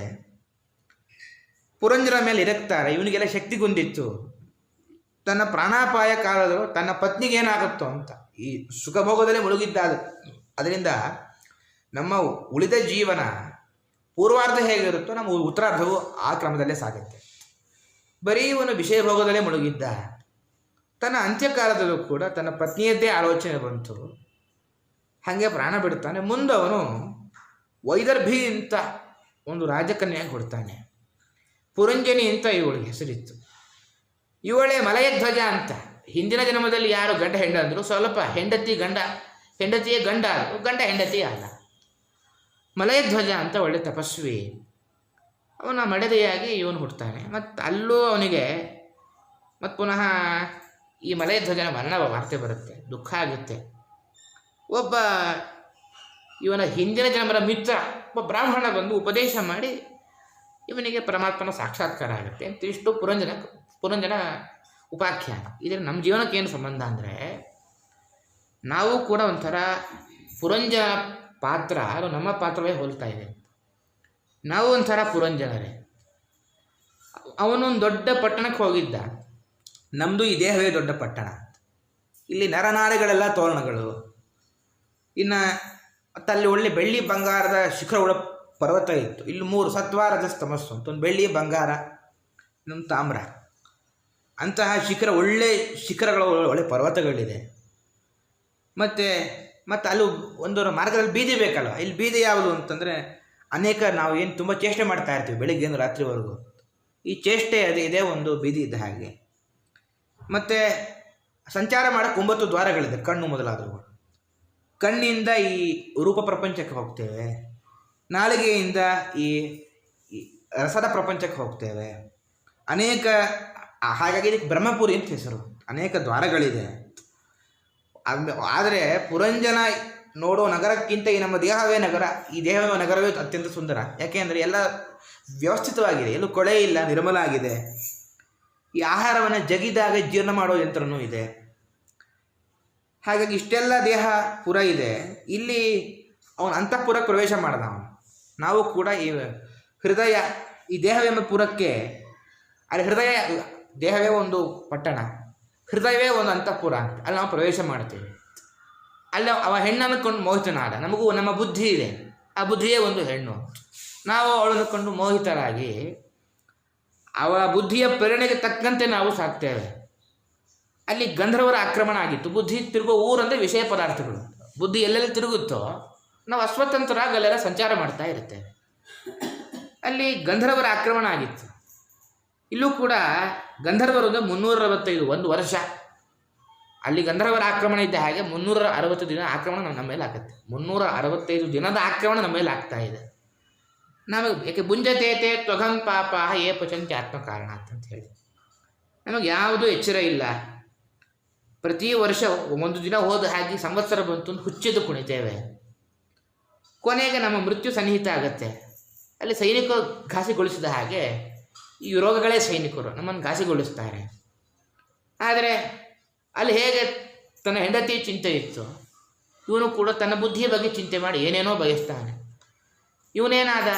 ಪುರಂಜರ ಮೇಲೆ ಇರಕ್ತಾರೆ. ಇವನಿಗೆಲ್ಲ ಶಕ್ತಿಗುಂದಿತ್ತು. ತನ್ನ ಪ್ರಾಣಾಪಾಯ ಕಾಲದಲ್ಲೂ ತನ್ನ ಪತ್ನಿಗೆ ಏನಾಗುತ್ತೋ ಅಂತ ಈ ಸುಖಭೋಗದಲ್ಲೇ ಮುಳುಗಿದ್ದ. ಅದರಿಂದ ನಮ್ಮ ಉಳಿದ ಜೀವನ ಪೂರ್ವಾರ್ಧ ಹೇಗಿರುತ್ತೋ ನಮ್ಮ ಉತ್ತರಾರ್ಧವು ಆ ಕ್ರಮದಲ್ಲೇ ಸಾಗುತ್ತೆ. ಬರೀ ಇವನು ವಿಷಯ ಭೋಗದಲ್ಲೇ ಮುಳುಗಿದ್ದ. ತನ್ನ ಅಂತ್ಯಕಾಲದಲ್ಲೂ ಕೂಡ ತನ್ನ ಪತ್ನಿಯದ್ದೇ ಆಲೋಚನೆ ಬಂತು. ಹಾಗೆ ಪ್ರಾಣ ಬಿಡ್ತಾನೆ. ಮುಂದೆ ಅವನು ವೈದರ್ಭಿ ಅಂತ ಒಂದು ರಾಜಕನ್ಯಾಗಿ ಕೊಡ್ತಾನೆ. ಪುರಂಜನಿ ಅಂತ ಇವಳಿಗೆ ಹೆಸರಿತ್ತು. ಇವಳೇ ಮಲಯಧ್ವಜ ಅಂತ. ಹಿಂದಿನ ಜನ್ಮದಲ್ಲಿ ಯಾರು ಗಂಡ ಹೆಂಡ ಅಂದರು, ಸ್ವಲ್ಪ ಹೆಂಡತಿಯೇ ಗಂಡ ಆದರು, ಗಂಡ ಹೆಂಡತಿ ಅಲ್ಲ. ಮಲಯಧ್ವಜ ಅಂತ ಒಳ್ಳೆ ತಪಸ್ವಿ. ಅವನ ಮಡದಿಯಾಗಿ ಇವನು ಹುಡ್ತಾನೆ. ಮತ್ತು ಅಲ್ಲೂ ಅವನಿಗೆ ಮತ್ತು ಪುನಃ ಈ ಮಲಯಧ್ವಜನ ಮರಣ ವಾರ್ತೆ ಬರುತ್ತೆ. ದುಃಖ ಆಗುತ್ತೆ. ಒಬ್ಬ ಇವನ ಹಿಂದಿನ ಜನ್ಮದ ಮಿತ್ರ ಒಬ್ಬ ಬ್ರಾಹ್ಮಣ ಬಂದು ಉಪದೇಶ ಮಾಡಿ ಇವನಿಗೆ ಪರಮಾತ್ಮನ ಸಾಕ್ಷಾತ್ಕಾರ ಆಗುತ್ತೆ ಅಂತ. ಇಷ್ಟು ಪುರಂಜನ ಉಪಾಖ್ಯಾನ. ಇದರ ನಮ್ಮ ಜೀವನಕ್ಕೆ ಏನು ಸಂಬಂಧ ಅಂದರೆ, ನಾವು ಕೂಡ ಒಂಥರ ಪುರಂಜನ ಪಾತ್ರ ಅದು ನಮ್ಮ ಪಾತ್ರವೇ ಹೋಲ್ತಾ ಇದೆ. ನಾವು ಒಂಥರ ಪುರಂಜನರೇ. ಅವನೊಂದು ದೊಡ್ಡ ಪಟ್ಟಣಕ್ಕೆ ಹೋಗಿದ್ದ. ನಮ್ಮದು ಈ ದೇಹವೇ ದೊಡ್ಡ ಪಟ್ಟಣ. ಇಲ್ಲಿ ನರನಾಡಿಗಳೆಲ್ಲ ತೋರಣಗಳು. ಇನ್ನು ಮತ್ತಲ್ಲಿ ಒಳ್ಳೆ ಬೆಳ್ಳಿ ಬಂಗಾರದ ಶಿಖರಗಳ ಪರ್ವತ ಇತ್ತು. ಇಲ್ಲಿ 3 ಸತ್ವ ರಜಸ್ ತಮಸ್ಸು ಅಂತ, ಒಂದು ಬೆಳ್ಳಿ, ಬಂಗಾರ, ಇನ್ನೊಂದು ತಾಮ್ರ. ಅಂತಹ ಒಳ್ಳೆ ಶಿಖರಗಳು, ಒಳ್ಳೆ ಪರ್ವತಗಳಿದೆ. ಮತ್ತು ಅಲ್ಲಿ ಒಂದು ಮಾರ್ಗದಲ್ಲಿ ಬೀದಿ ಬೇಕಲ್ವ. ಇಲ್ಲಿ ಬೀದಿ ಯಾವುದು ಅಂತಂದರೆ ಅನೇಕ ನಾವು ಏನು ತುಂಬ ಚೇಷ್ಟೆ ಮಾಡ್ತಾ ಇರ್ತೀವಿ ಬೆಳಿಗ್ಗೆಯಿಂದ ರಾತ್ರಿವರೆಗೂ. ಈ ಚೇಷ್ಟೆ ಇದೇ ಒಂದು ಬೀದಿ ಇದ್ದ ಹಾಗೆ. ಮತ್ತು ಸಂಚಾರ ಮಾಡೋಕ್ಕೆ 9 ದ್ವಾರಗಳಿದೆ, ಕಣ್ಣು ಮೊದಲಾದವುಗಳು. ಕಣ್ಣಿಂದ ಈ ರೂಪ ಪ್ರಪಂಚಕ್ಕೆ ಹೋಗ್ತೇವೆ, ನಾಲಿಗೆಯಿಂದ ಈ ರಸದ ಪ್ರಪಂಚಕ್ಕೆ ಹೋಗ್ತೇವೆ. ಹಾಗಾಗಿ ಇದಕ್ಕೆ ಬ್ರಹ್ಮಪುರಿ ಅಂತ ಹೆಸರು. ಅನೇಕ ದ್ವಾರಗಳಿದೆ. ಆದರೆ ಪುರಂಜನ ನೋಡೋ ನಗರಕ್ಕಿಂತ ಈ ನಮ್ಮ ದೇಹವೇ ನಗರ, ಈ ದೇಹವೇ ನಗರವೇ ಅತ್ಯಂತ ಸುಂದರ. ಯಾಕೆಂದರೆ ಎಲ್ಲ ವ್ಯವಸ್ಥಿತವಾಗಿದೆ, ಎಲ್ಲೂ ಕೊಳೆ ಇಲ್ಲ, ನಿರ್ಮಲ ಆಗಿದೆ. ಈ ಆಹಾರವನ್ನು ಜಗಿದಾಗ ಜೀರ್ಣ ಮಾಡೋ ಯಂತ್ರನೂ ಇದೆ. ಹಾಗಾಗಿ ಇಷ್ಟೆಲ್ಲ ದೇಹ ಪುರ ಇದೆ. ಇಲ್ಲಿ ಅವನು ಅಂತಃಪುರಕ್ಕೆ ಪ್ರವೇಶ ಮಾಡಿದ. ನಾವು ಕೂಡ ಈ ಹೃದಯ, ಈ ದೇಹವೆಂಬ ಪುರಕ್ಕೆ, ಅಲ್ಲಿ ದೇಹವೇ ಒಂದು ಪಟ್ಟಣ, ಹೃದಯವೇ ಒಂದು ಅಂತಃಪುರ ಅಂತ ಅಲ್ಲಿ ನಾವು ಪ್ರವೇಶ ಮಾಡ್ತೀವಿ. ಅಲ್ಲಿ ಅವ ಹೆಣ್ಣನ್ನು ಕೊಂಡು ಮೋಹಿತನಾದ. ನಮಗೂ ನಮ್ಮ ಬುದ್ಧಿ ಇದೆ, ಆ ಬುದ್ಧಿಯೇ ಒಂದು ಹೆಣ್ಣು. ನಾವು ಅವಳನ್ನು ಕೊಂಡು ಮೋಹಿತರಾಗಿ ಅವಳ ಬುದ್ಧಿಯ ಪ್ರೇರಣೆಗೆ ತಕ್ಕಂತೆ ನಾವು ಸಾಕ್ತೇವೆ. ಅಲ್ಲಿ ಗಂಧರ್ವರ ಆಕ್ರಮಣ ಆಗಿತ್ತು. ಬುದ್ಧಿ ತಿರುಗೋ ಊರಂದರೆ ವಿಷಯ ಪದಾರ್ಥಗಳು. ಬುದ್ಧಿ ಎಲ್ಲೆಲ್ಲಿ ತಿರುಗುತ್ತೋ ನಾವು ಅಸ್ವತಂತ್ರರಾಗಿ ಅಲ್ಲೆಲ್ಲ ಸಂಚಾರ ಮಾಡ್ತಾ ಇರ್ತೇವೆ. ಅಲ್ಲಿ ಗಂಧರ್ವರ ಆಕ್ರಮಣ ಆಗಿತ್ತು. ಇಲ್ಲೂ ಕೂಡ ಗಂಧರ್ವರು 365 ಒಂದು ವರ್ಷ ಅಲ್ಲಿ ಗಂಧರ್ವರ ಆಕ್ರಮಣ ಇದ್ದ ಹಾಗೆ 360 ದಿನ ಆಕ್ರಮಣ ನಮ್ಮ ಮೇಲೆ ಆಗುತ್ತೆ. 365 ದಿನದ ಆಕ್ರಮಣ ನಮ್ಮ ಮೇಲೆ ಆಗ್ತಾ ಇದೆ. ನಮಗೆ ಏಕೆ ಭುಂಜತೇತೆ ತ್ವಗಂ ಪಾಪ ಏ ಪಚಂತಿ ಆತ್ಮಕಾರಣ ಅಂತ ಹೇಳಿ ನಮಗೆ ಯಾವುದೂ ಎಚ್ಚರ ಇಲ್ಲ. ಪ್ರತಿ ವರ್ಷ ಒಂದು ದಿನ ಹೋದ ಹಾಗೆ ಸಂವತ್ಸರ ಬಂತು ಅಂತ ಹುಚ್ಚಿದ್ದು ಕುಣಿತೇವೆ. ಕೊನೆಗೆ ನಮ್ಮ ಮೃತ್ಯು ಸನ್ನಿಹಿತ ಆಗುತ್ತೆ. ಅಲ್ಲಿ ಸೈನಿಕರು ಘಾಸಿಗೊಳಿಸಿದ ಹಾಗೆ ಈ ರೋಗಗಳೇ ಸೈನಿಕರು ನಮ್ಮನ್ನು ಘಾಸಿಗೊಳಿಸ್ತಾರೆ. ಆದರೆ ಅಲ್ಲಿ ಹೇಗೆ ತನ್ನ ಹೆಂಡತಿ ಚಿಂತೆ ಇತ್ತು, ಇವನು ಕೂಡ ತನ್ನ ಬುದ್ಧಿಯ ಬಗ್ಗೆ ಚಿಂತೆ ಮಾಡಿ ಏನೇನೋ ಬಯಸ್ತಾನೆ. ಇವನೇನಾದ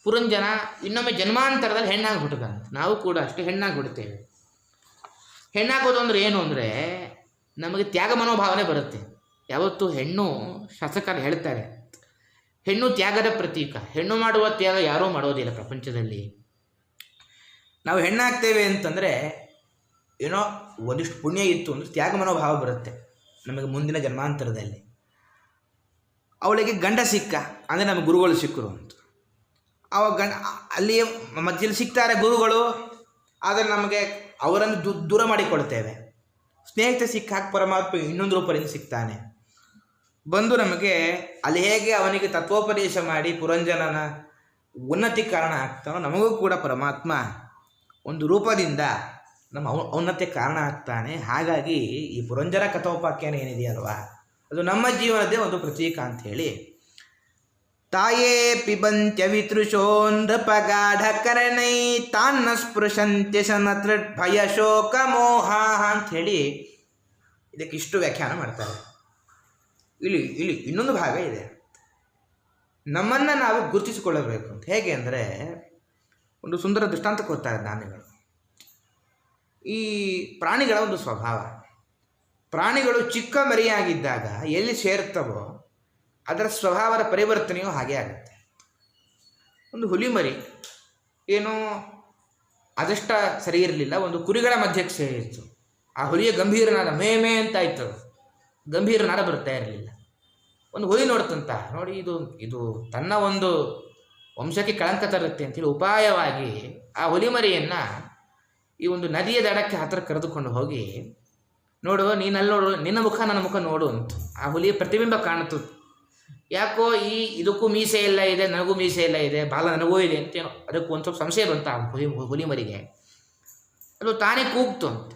ಪುರಂಜನ ಇನ್ನೊಮ್ಮೆ ಜನ್ಮಾಂತರದಲ್ಲಿ ಹೆಣ್ಣಾಗಿ ಹುಟ್ಟುತ್ತಾನೆ. ನಾವು ಕೂಡ ಅಷ್ಟೇ ಹೆಣ್ಣಾಗಿ ಹುಡ್ತೇವೆ. ಹೆಣ್ಣಾಗೋದು ಅಂದರೆ ಏನು ಅಂದರೆ ನಮಗೆ ತ್ಯಾಗ ಮನೋಭಾವನೆ ಬರುತ್ತೆ. ಯಾವತ್ತೂ ಹೆಣ್ಣು, ಶಾಸಕರು ಹೇಳ್ತಾರೆ, ಹೆಣ್ಣು ತ್ಯಾಗದ ಪ್ರತೀಕ. ಹೆಣ್ಣು ಮಾಡುವ ತ್ಯಾಗ ಯಾರೂ ಮಾಡೋದಿಲ್ಲ ಪ್ರಪಂಚದಲ್ಲಿ. ನಾವು ಹೆಣ್ಣಾಗ್ತೇವೆ ಅಂತಂದರೆ ಏನೋ ಒಂದಿಷ್ಟು ಪುಣ್ಯ ಇತ್ತು ಅಂದರೆ ತ್ಯಾಗ ಮನೋಭಾವ ಬರುತ್ತೆ ನಮಗೆ ಮುಂದಿನ ಜನ್ಮಾಂತರದಲ್ಲಿ. ಅವಳಿಗೆ ಗಂಡ ಸಿಕ್ಕ ಅಂದರೆ ನಮಗೆ ಗುರುಗಳು ಸಿಕ್ಕರು ಅಂತ. ಅವಾಗ ಅಲ್ಲಿ ಮಧ್ಯದಲ್ಲಿ ಸಿಗ್ತಾರೆ ಗುರುಗಳು, ಆದರೆ ನಮಗೆ ಅವರನ್ನು ದೂರ ಮಾಡಿಕೊಳ್ತೇವೆ. ಸ್ನೇಹಿತ ಸಿಕ್ಕಾಗ ಪರಮಾತ್ಮ ಇನ್ನೊಂದು ರೂಪದಿಂದ ಸಿಗ್ತಾನೆ, ಬಂದು ನಮಗೆ ಅಲ್ಲಿ ಹೇಗೆ ಅವನಿಗೆ ತತ್ವೋಪದೇಶ ಮಾಡಿ ಪುರಂಜನನ ಉನ್ನತಿ ಕಾರಣ ಆಗ್ತಾನೋ ನಮಗೂ ಕೂಡ ಪರಮಾತ್ಮ ಒಂದು ರೂಪದಿಂದ ನಮ್ಮ ಔನ್ನತ್ಯ ಕಾರಣ ಆಗ್ತಾನೆ. ಹಾಗಾಗಿ ಈ ಪುರಂಜನ ಕಥೋಪಾಖ್ಯಾನ ಏನಿದೆಯಲ್ವಾ, ಅದು ನಮ್ಮ ಜೀವನದೇ ಒಂದು ಪ್ರತೀಕ ಅಂಥೇಳಿ ತಾಯೇ ಪಿಬಂತ್ಯ ವಿತೃಶೋಂದಪಗಾಢ ಕರಣೈ ತಾನ್ನ ಸ್ಪೃಶಂತ್ಯ ಶನತೃಟ್ ಭಯ ಶೋಕ ಮೋಹ ಅಂಥೇಳಿ ಇದಕ್ಕೆ ಇಷ್ಟು ವ್ಯಾಖ್ಯಾನ ಮಾಡ್ತಾರೆ. ಇಲ್ಲಿ ಇನ್ನೊಂದು ಭಾಗ ಇದೆ, ನಮ್ಮನ್ನು ನಾವು ಗುರುತಿಸಿಕೊಳ್ಳಬೇಕು ಅಂತ. ಹೇಗೆ ಅಂದರೆ ಒಂದು ಸುಂದರ ದೃಷ್ಟಾಂತ ಕೊಡ್ತಾರೆ ಜ್ಞಾನಿಗಳು. ಈ ಪ್ರಾಣಿಗಳ ಒಂದು ಸ್ವಭಾವ, ಪ್ರಾಣಿಗಳು ಚಿಕ್ಕ ಮರಿಯಾಗಿದ್ದಾಗ ಎಲ್ಲಿ ಸೇರ್ತವೋ ಅದರ ಸ್ವಭಾವದ ಪರಿವರ್ತನೆಯೂ ಹಾಗೆ ಆಗುತ್ತೆ. ಒಂದು ಹುಲಿ ಮರಿ ಏನೋ ಅದಷ್ಟ ಸರಿ ಇರಲಿಲ್ಲ, ಒಂದು ಕುರಿಗಳ ಮಧ್ಯಕ್ಕೆ ಸೇರಿತ್ತು. ಆ ಹುಲಿಯ ಗಂಭೀರನಾದ ಮೇ ಅಂತ ಆಯ್ತು, ಗಂಭೀರನಾದ ಬರ್ತಾ ಇರಲಿಲ್ಲ. ಒಂದು ಹುಲಿ ನೋಡ್ತಂತ, ನೋಡಿ ಇದು ತನ್ನ ಒಂದು ವಂಶಕ್ಕೆ ಕಳಂಕ ತರುತ್ತೆ ಅಂತೇಳಿ ಉಪಾಯವಾಗಿ ಆ ಹುಲಿ ಮರಿಯನ್ನು ಈ ಒಂದು ನದಿಯ ದಡಕ್ಕೆ ಹತ್ತಿರ ಕರೆದುಕೊಂಡು ಹೋಗಿ, ನೋಡು ನೀನಲ್ಲಿ ನೋಡು, ನಿನ್ನ ಮುಖ ನನ್ನ ಮುಖ ನೋಡು ಅಂತ. ಆ ಹುಲಿಯ ಪ್ರತಿಬಿಂಬ ಕಾಣಿತು. ಯಾಕೋ ಇದಕ್ಕೂ ಮೀಸೆ ಎಲ್ಲ ಇದೆ, ನನಗೂ ಮೀಸೆ ಎಲ್ಲ ಇದೆ, ಬಾಲ ನನಗೂ ಇದೆ ಅಂತೇನೋ ಅದಕ್ಕೆ ಒಂದು ಸ್ವಲ್ಪ ಸಂಶಯ ಬಂತ ಆ ಹುಲಿ ಮರಿಗೆ. ಅದು ತಾನೇ ಕೂಗ್ತು ಅಂತ,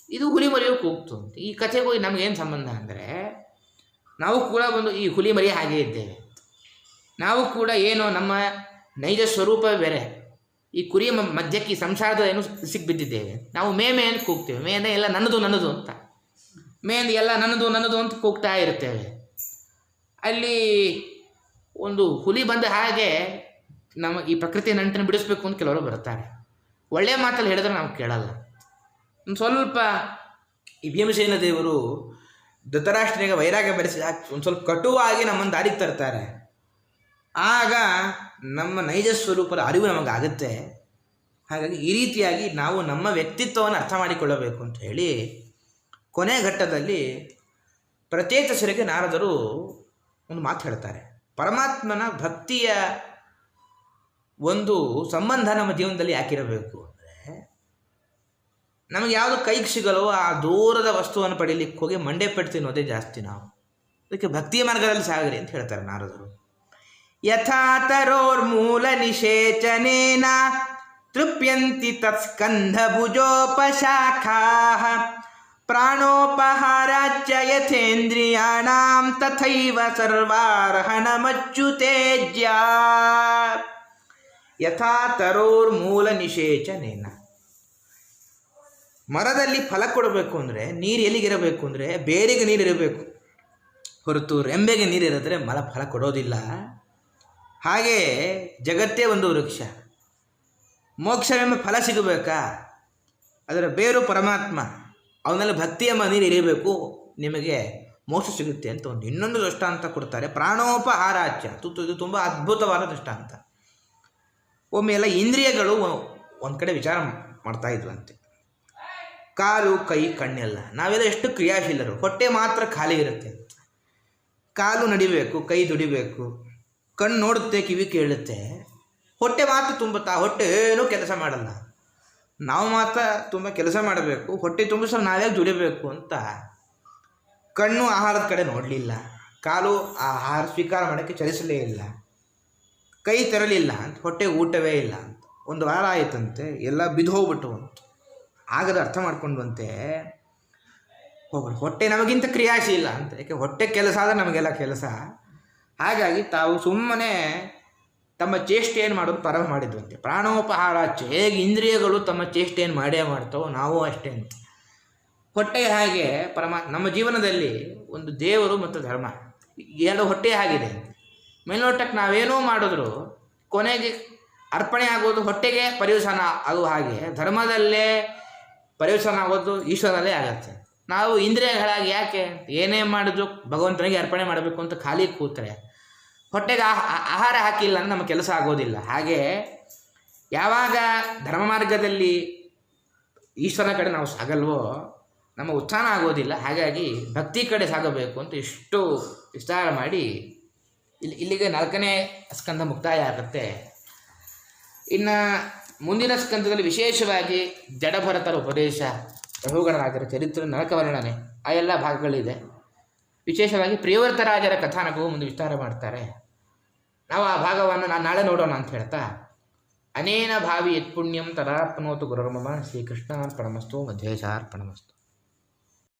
ಇದು ಹುಲಿ ಮರಿಯೂ ಕೂಗ್ತು ಅಂತ. ಈ ಕಥೆಗೂ ನಮಗೇನು ಸಂಬಂಧ ಅಂದರೆ ನಾವು ಕೂಡ ಒಂದು ಈ ಹುಲಿ ಮರಿ ಹಾಗೆ ಇದ್ದೇವೆ. ನಾವು ಕೂಡ ಏನೋ ನಮ್ಮ ನೈಜ ಸ್ವರೂಪ ಬೇರೆ, ಈ ಕುರಿಯ ಮಧ್ಯಕ್ಕೆ ಈ ಸಂಸಾರದ ಏನು ಸಿಕ್ಬಿದ್ದಿದ್ದೇವೆ. ನಾವು ಮೇ ಅಂತ ಕೂಗ್ತೇವೆ. ಮೇನೆ ಎಲ್ಲ ನನ್ನದು ಅಂತ, ಮೇಂದು ಎಲ್ಲ ನನ್ನದು ಅಂತ ಕೂಗ್ತಾ ಇರ್ತೇವೆ. ಅಲ್ಲಿ ಒಂದು ಹುಲಿ ಬಂದ ಹಾಗೆ ನಮ್ಮ ಈ ಪ್ರಕೃತಿಯ ನಂಟನ್ನು ಬಿಡಿಸ್ಬೇಕು ಅಂತ ಕೆಲವರು ಬರ್ತಾರೆ. ಒಳ್ಳೆಯ ಮಾತಲ್ಲಿ ಹೇಳಿದ್ರೆ ನಾವು ಕೇಳಲ್ಲ. ಒಂದು ಸ್ವಲ್ಪ ಈ ಭೀಮಸೇನ ದೇವರು ಧೃತರಾಷ್ಟ್ರನಿಗೆ ವೈರಾಗ್ಯ ಬೆಳೆಸಿ ಒಂದು ಸ್ವಲ್ಪ ಕಟುವಾಗಿ ನಮ್ಮನ್ನು ದಾರಿಗೆ ತರ್ತಾರೆ. ಆಗ ನಮ್ಮ ನೈಜ ಸ್ವರೂಪದ ಅರಿವು ನಮಗಾಗುತ್ತೆ. ಹಾಗಾಗಿ ಈ ರೀತಿಯಾಗಿ ನಾವು ನಮ್ಮ ವ್ಯಕ್ತಿತ್ವವನ್ನು ಅರ್ಥ ಮಾಡಿಕೊಳ್ಳಬೇಕು ಅಂತ ಹೇಳಿ ಕೊನೆ ಘಟ್ಟದಲ್ಲಿ ಪ್ರಚೇತಸರಿಗೆ ನಾರದರು ಒಂದು ಮಾತು ಹೇಳ್ತಾರೆ. ಪರಮಾತ್ಮನ ಭಕ್ತಿಯ ಒಂದು ಸಂಬಂಧ ನಮ್ಮ ಜೀವನದಲ್ಲಿ ಯಾಕಿರಬೇಕು ಅಂದರೆ, ನಮಗೆ ಯಾವುದು ಕೈಗೆ ಸಿಗಲೋ ಆ ದೂರದ ವಸ್ತುವನ್ನು ಪಡೀಲಿಕ್ಕೆ ಹೋಗಿ ಮಂಡೆ ಪೆಟ್ಟು ತಿನ್ನೋದೇ ಜಾಸ್ತಿ. ನಾವು ಅದಕ್ಕೆ ಭಕ್ತಿಯ ಮಾರ್ಗದಲ್ಲಿ ಸಾಗರಿ ಅಂತ ಹೇಳ್ತಾರೆ ನಾರದರು. ಯಥಾ ತರೋರ್ಮೂಲ ನಿಷೇಚನೇನ ತೃಪ್ಯಂತಿ ತತ್ಸ್ಕಂಧ ಭುಜೋಪಶಾಖಾಃ ಪ್ರಾಣೋಪಹಾರಾಚ್ಚ ಯಥೇಂದ್ರಿಯಾಣಾಂ ತಥೈವ ಸರ್ವಾರ್ಹಣಮಚ್ಯುತೇಜ್ಯ. ಯಥಾ ತರೋರ್ಮೂಲ ನಿಷೇಚನೇನ, ಮರದಲ್ಲಿ ಫಲ ಕೊಡಬೇಕು ಅಂದರೆ ನೀರು ಎಲ್ಲಿಗಿರಬೇಕು ಅಂದರೆ ಬೇರಿಗೆ ನೀರಿರಬೇಕು, ಹೊರತು ರೆಂಬೆಗೆ ನೀರಿರಿದ್ರೆ ಮರ ಫಲ ಕೊಡೋದಿಲ್ಲ. ಹಾಗೆ ಜಗತ್ತೇ ಒಂದು ವೃಕ್ಷ, ಮೋಕ್ಷವೆಂಬ ಫಲ ಸಿಗಬೇಕಾ, ಅದರ ಬೇರು ಪರಮಾತ್ಮ, ಅವನಲ್ಲಿ ಭಕ್ತಿಯ ನೀರು ಇರಬೇಕು, ನಿಮಗೆ ಮೋಕ್ಷ ಸಿಗುತ್ತೆ ಅಂತ ಒಂದು ಇನ್ನೊಂದು ದೃಷ್ಟಾಂತ ಕೊಡ್ತಾರೆ. ಪ್ರಾಣೋಪಹಾರಾಚ್ಯ, ಇದು ತುಂಬ ಅದ್ಭುತವಾದ ದೃಷ್ಟಾಂತ. ಒಮ್ಮೆ ಎಲ್ಲ ಇಂದ್ರಿಯಗಳು ಒಂದು ಕಡೆ ವಿಚಾರ ಮಾಡ್ತಾ ಇದ್ವಂತೆ. ಕಾಲು ಕೈ ಕಣ್ಣೆಲ್ಲ ನಾವೆಲ್ಲ ಎಷ್ಟು ಕ್ರಿಯಾಶೀಲರು, ಹೊಟ್ಟೆ ಮಾತ್ರ ಖಾಲಿ ಇರುತ್ತೆ. ಕಾಲು ನಡಿಬೇಕು, ಕೈ ದುಡಿಬೇಕು, ಕಣ್ಣು ನೋಡುತ್ತೆ, ಕಿವಿ ಕೇಳುತ್ತೆ, ಹೊಟ್ಟೆ ಮಾತ್ರ ತುಂಬುತ್ತಾ, ಹೊಟ್ಟೆ ಏನೂ ಕೆಲಸ ಮಾಡಲ್ಲ. ನಾವು ಮಾತ್ರ ತುಂಬ ಕೆಲಸ ಮಾಡಬೇಕು, ಹೊಟ್ಟೆ ತುಂಬಿಸಲು ನಾವೇ ದುಡಿಬೇಕು ಅಂತ ಕಣ್ಣು ಆಹಾರದ ಕಡೆ ನೋಡಲಿಲ್ಲ, ಕಾಲು ಆಹಾರ ಸ್ವೀಕಾರ ಮಾಡೋಕ್ಕೆ ಚಲಿಸಲೇ ಇಲ್ಲ, ಕೈ ತರಲಿಲ್ಲ ಅಂತ, ಹೊಟ್ಟೆಗೆ ಊಟವೇ ಇಲ್ಲ ಅಂತ. ಒಂದು ವಾರ ಆಯಿತಂತೆ, ಎಲ್ಲ ಬಿದ್ದೋಗ್ಬಿಟ್ಟು ಅಂತ. ಆಗದ ಅರ್ಥ ಮಾಡ್ಕೊಂಡ್ವಂತೆ, ಹೋಗ್ಬಿಡು, ಹೊಟ್ಟೆ ನಮಗಿಂತ ಕ್ರಿಯಾಶೀಲ ಅಂತ. ಯಾಕೆ ಹೊಟ್ಟೆ ಕೆಲಸ ಆದರೆ ನಮಗೆಲ್ಲ ಕೆಲಸ. ಹಾಗಾಗಿ ತಾವು ಸುಮ್ಮನೆ ತಮ್ಮ ಚೇಷ್ಟೆಯನ್ನು ಮಾಡೋದು ಪ್ರಾರಂಭ ಮಾಡಿದ್ವಂತೆ. ಪ್ರಾಣೋಪಹಾರಾಚೆ, ಹೇಗೆ ಇಂದ್ರಿಯಗಳು ತಮ್ಮ ಚೇಷ್ಟೆಯನ್ನು ಮಾಡೇ ಮಾಡ್ತಾವೋ ನಾವು ಅಷ್ಟೇ ಅಂತ. ಹೊಟ್ಟೆಗೆ ಹಾಗೆ ನಮ್ಮ ಜೀವನದಲ್ಲಿ ಒಂದು ದೇವರು ಮತ್ತು ಧರ್ಮ ಎರಡು ಹೊಟ್ಟೆ ಆಗಿದೆ. ಮೇಲ್ನೋಟಕ್ಕೆ ನಾವೇನೋ ಮಾಡಿದ್ರು ಕೊನೆಗೆ ಅರ್ಪಣೆ ಆಗೋದು ಹೊಟ್ಟೆಗೆ ಪರ್ಯವಸಾನ ಆಗುವ ಹಾಗೆ ಧರ್ಮದಲ್ಲೇ ಪರ್ಯವಸಾನ ಆಗೋದು ಈಶ್ವರನಲ್ಲೇ ಆಗತ್ತೆ. ನಾವು ಇಂದ್ರಿಯಗಳಾಗಿ ಯಾಕೆ ಏನೇ ಮಾಡಿದ್ರು ಭಗವಂತನಿಗೆ ಅರ್ಪಣೆ ಮಾಡಬೇಕು ಅಂತ ಖಾಲಿ ಕೂತ್ರೆ ಹೊಟ್ಟೆಗೆ ಆಹಾರ ಹಾಕಿಲ್ಲ ಅಂದ್ರೆ ನಮ್ಮ ಕೆಲಸ ಆಗೋದಿಲ್ಲ. ಹಾಗೆ ಯಾವಾಗ ಧರ್ಮ ಮಾರ್ಗದಲ್ಲಿ ಈಶ್ವರನ ಕಡೆ ನಾವು ಸಾಗಲ್ವೋ ನಮ್ಮ ಉತ್ಥಾನ ಆಗೋದಿಲ್ಲ. ಹಾಗಾಗಿ ಭಕ್ತಿ ಕಡೆ ಸಾಗಬೇಕು ಅಂತ ಇಷ್ಟು ವಿಸ್ತಾರ ಮಾಡಿ ಇಲ್ಲಿಗೆ 4ನೇ ಸ್ಕಂದ ಮುಕ್ತಾಯ ಆಗುತ್ತೆ. ಇನ್ನು ಮುಂದಿನ ಸ್ಕಂದದಲ್ಲಿ ವಿಶೇಷವಾಗಿ ಜಡಭರತರ ಉಪದೇಶ, ರಘುಗಣರಾಜರ ಚರಿತ್ರೆ, ನರಕ ವರ್ಣನೆ, ಆ ಎಲ್ಲ ಭಾಗಗಳಿದೆ. ವಿಶೇಷವಾಗಿ ಪ್ರಿಯವರ್ತರಾಜರ ಕಥಾನಕವು ಮುಂದೆ ವಿಸ್ತಾರ ಮಾಡ್ತಾರೆ. ನಾವು ಆ ಭಾಗವನ್ನು ನಾನು ನಾಳೆ ನೋಡೋಣ ಅಂತ ಹೇಳ್ತಾ, ಅನೇನ ಭಾವಿ ಯತ್ಪುಣ್ಯಂ ತದಾಪ್ನೋತು ಗುರುರ್ಮಮ ಶ್ರೀಕೃಷ್ಣಾರ್ಪಣಮಸ್ತು ಮಧ್ವೇಶಾರ್ಪಣಮಸ್ತು.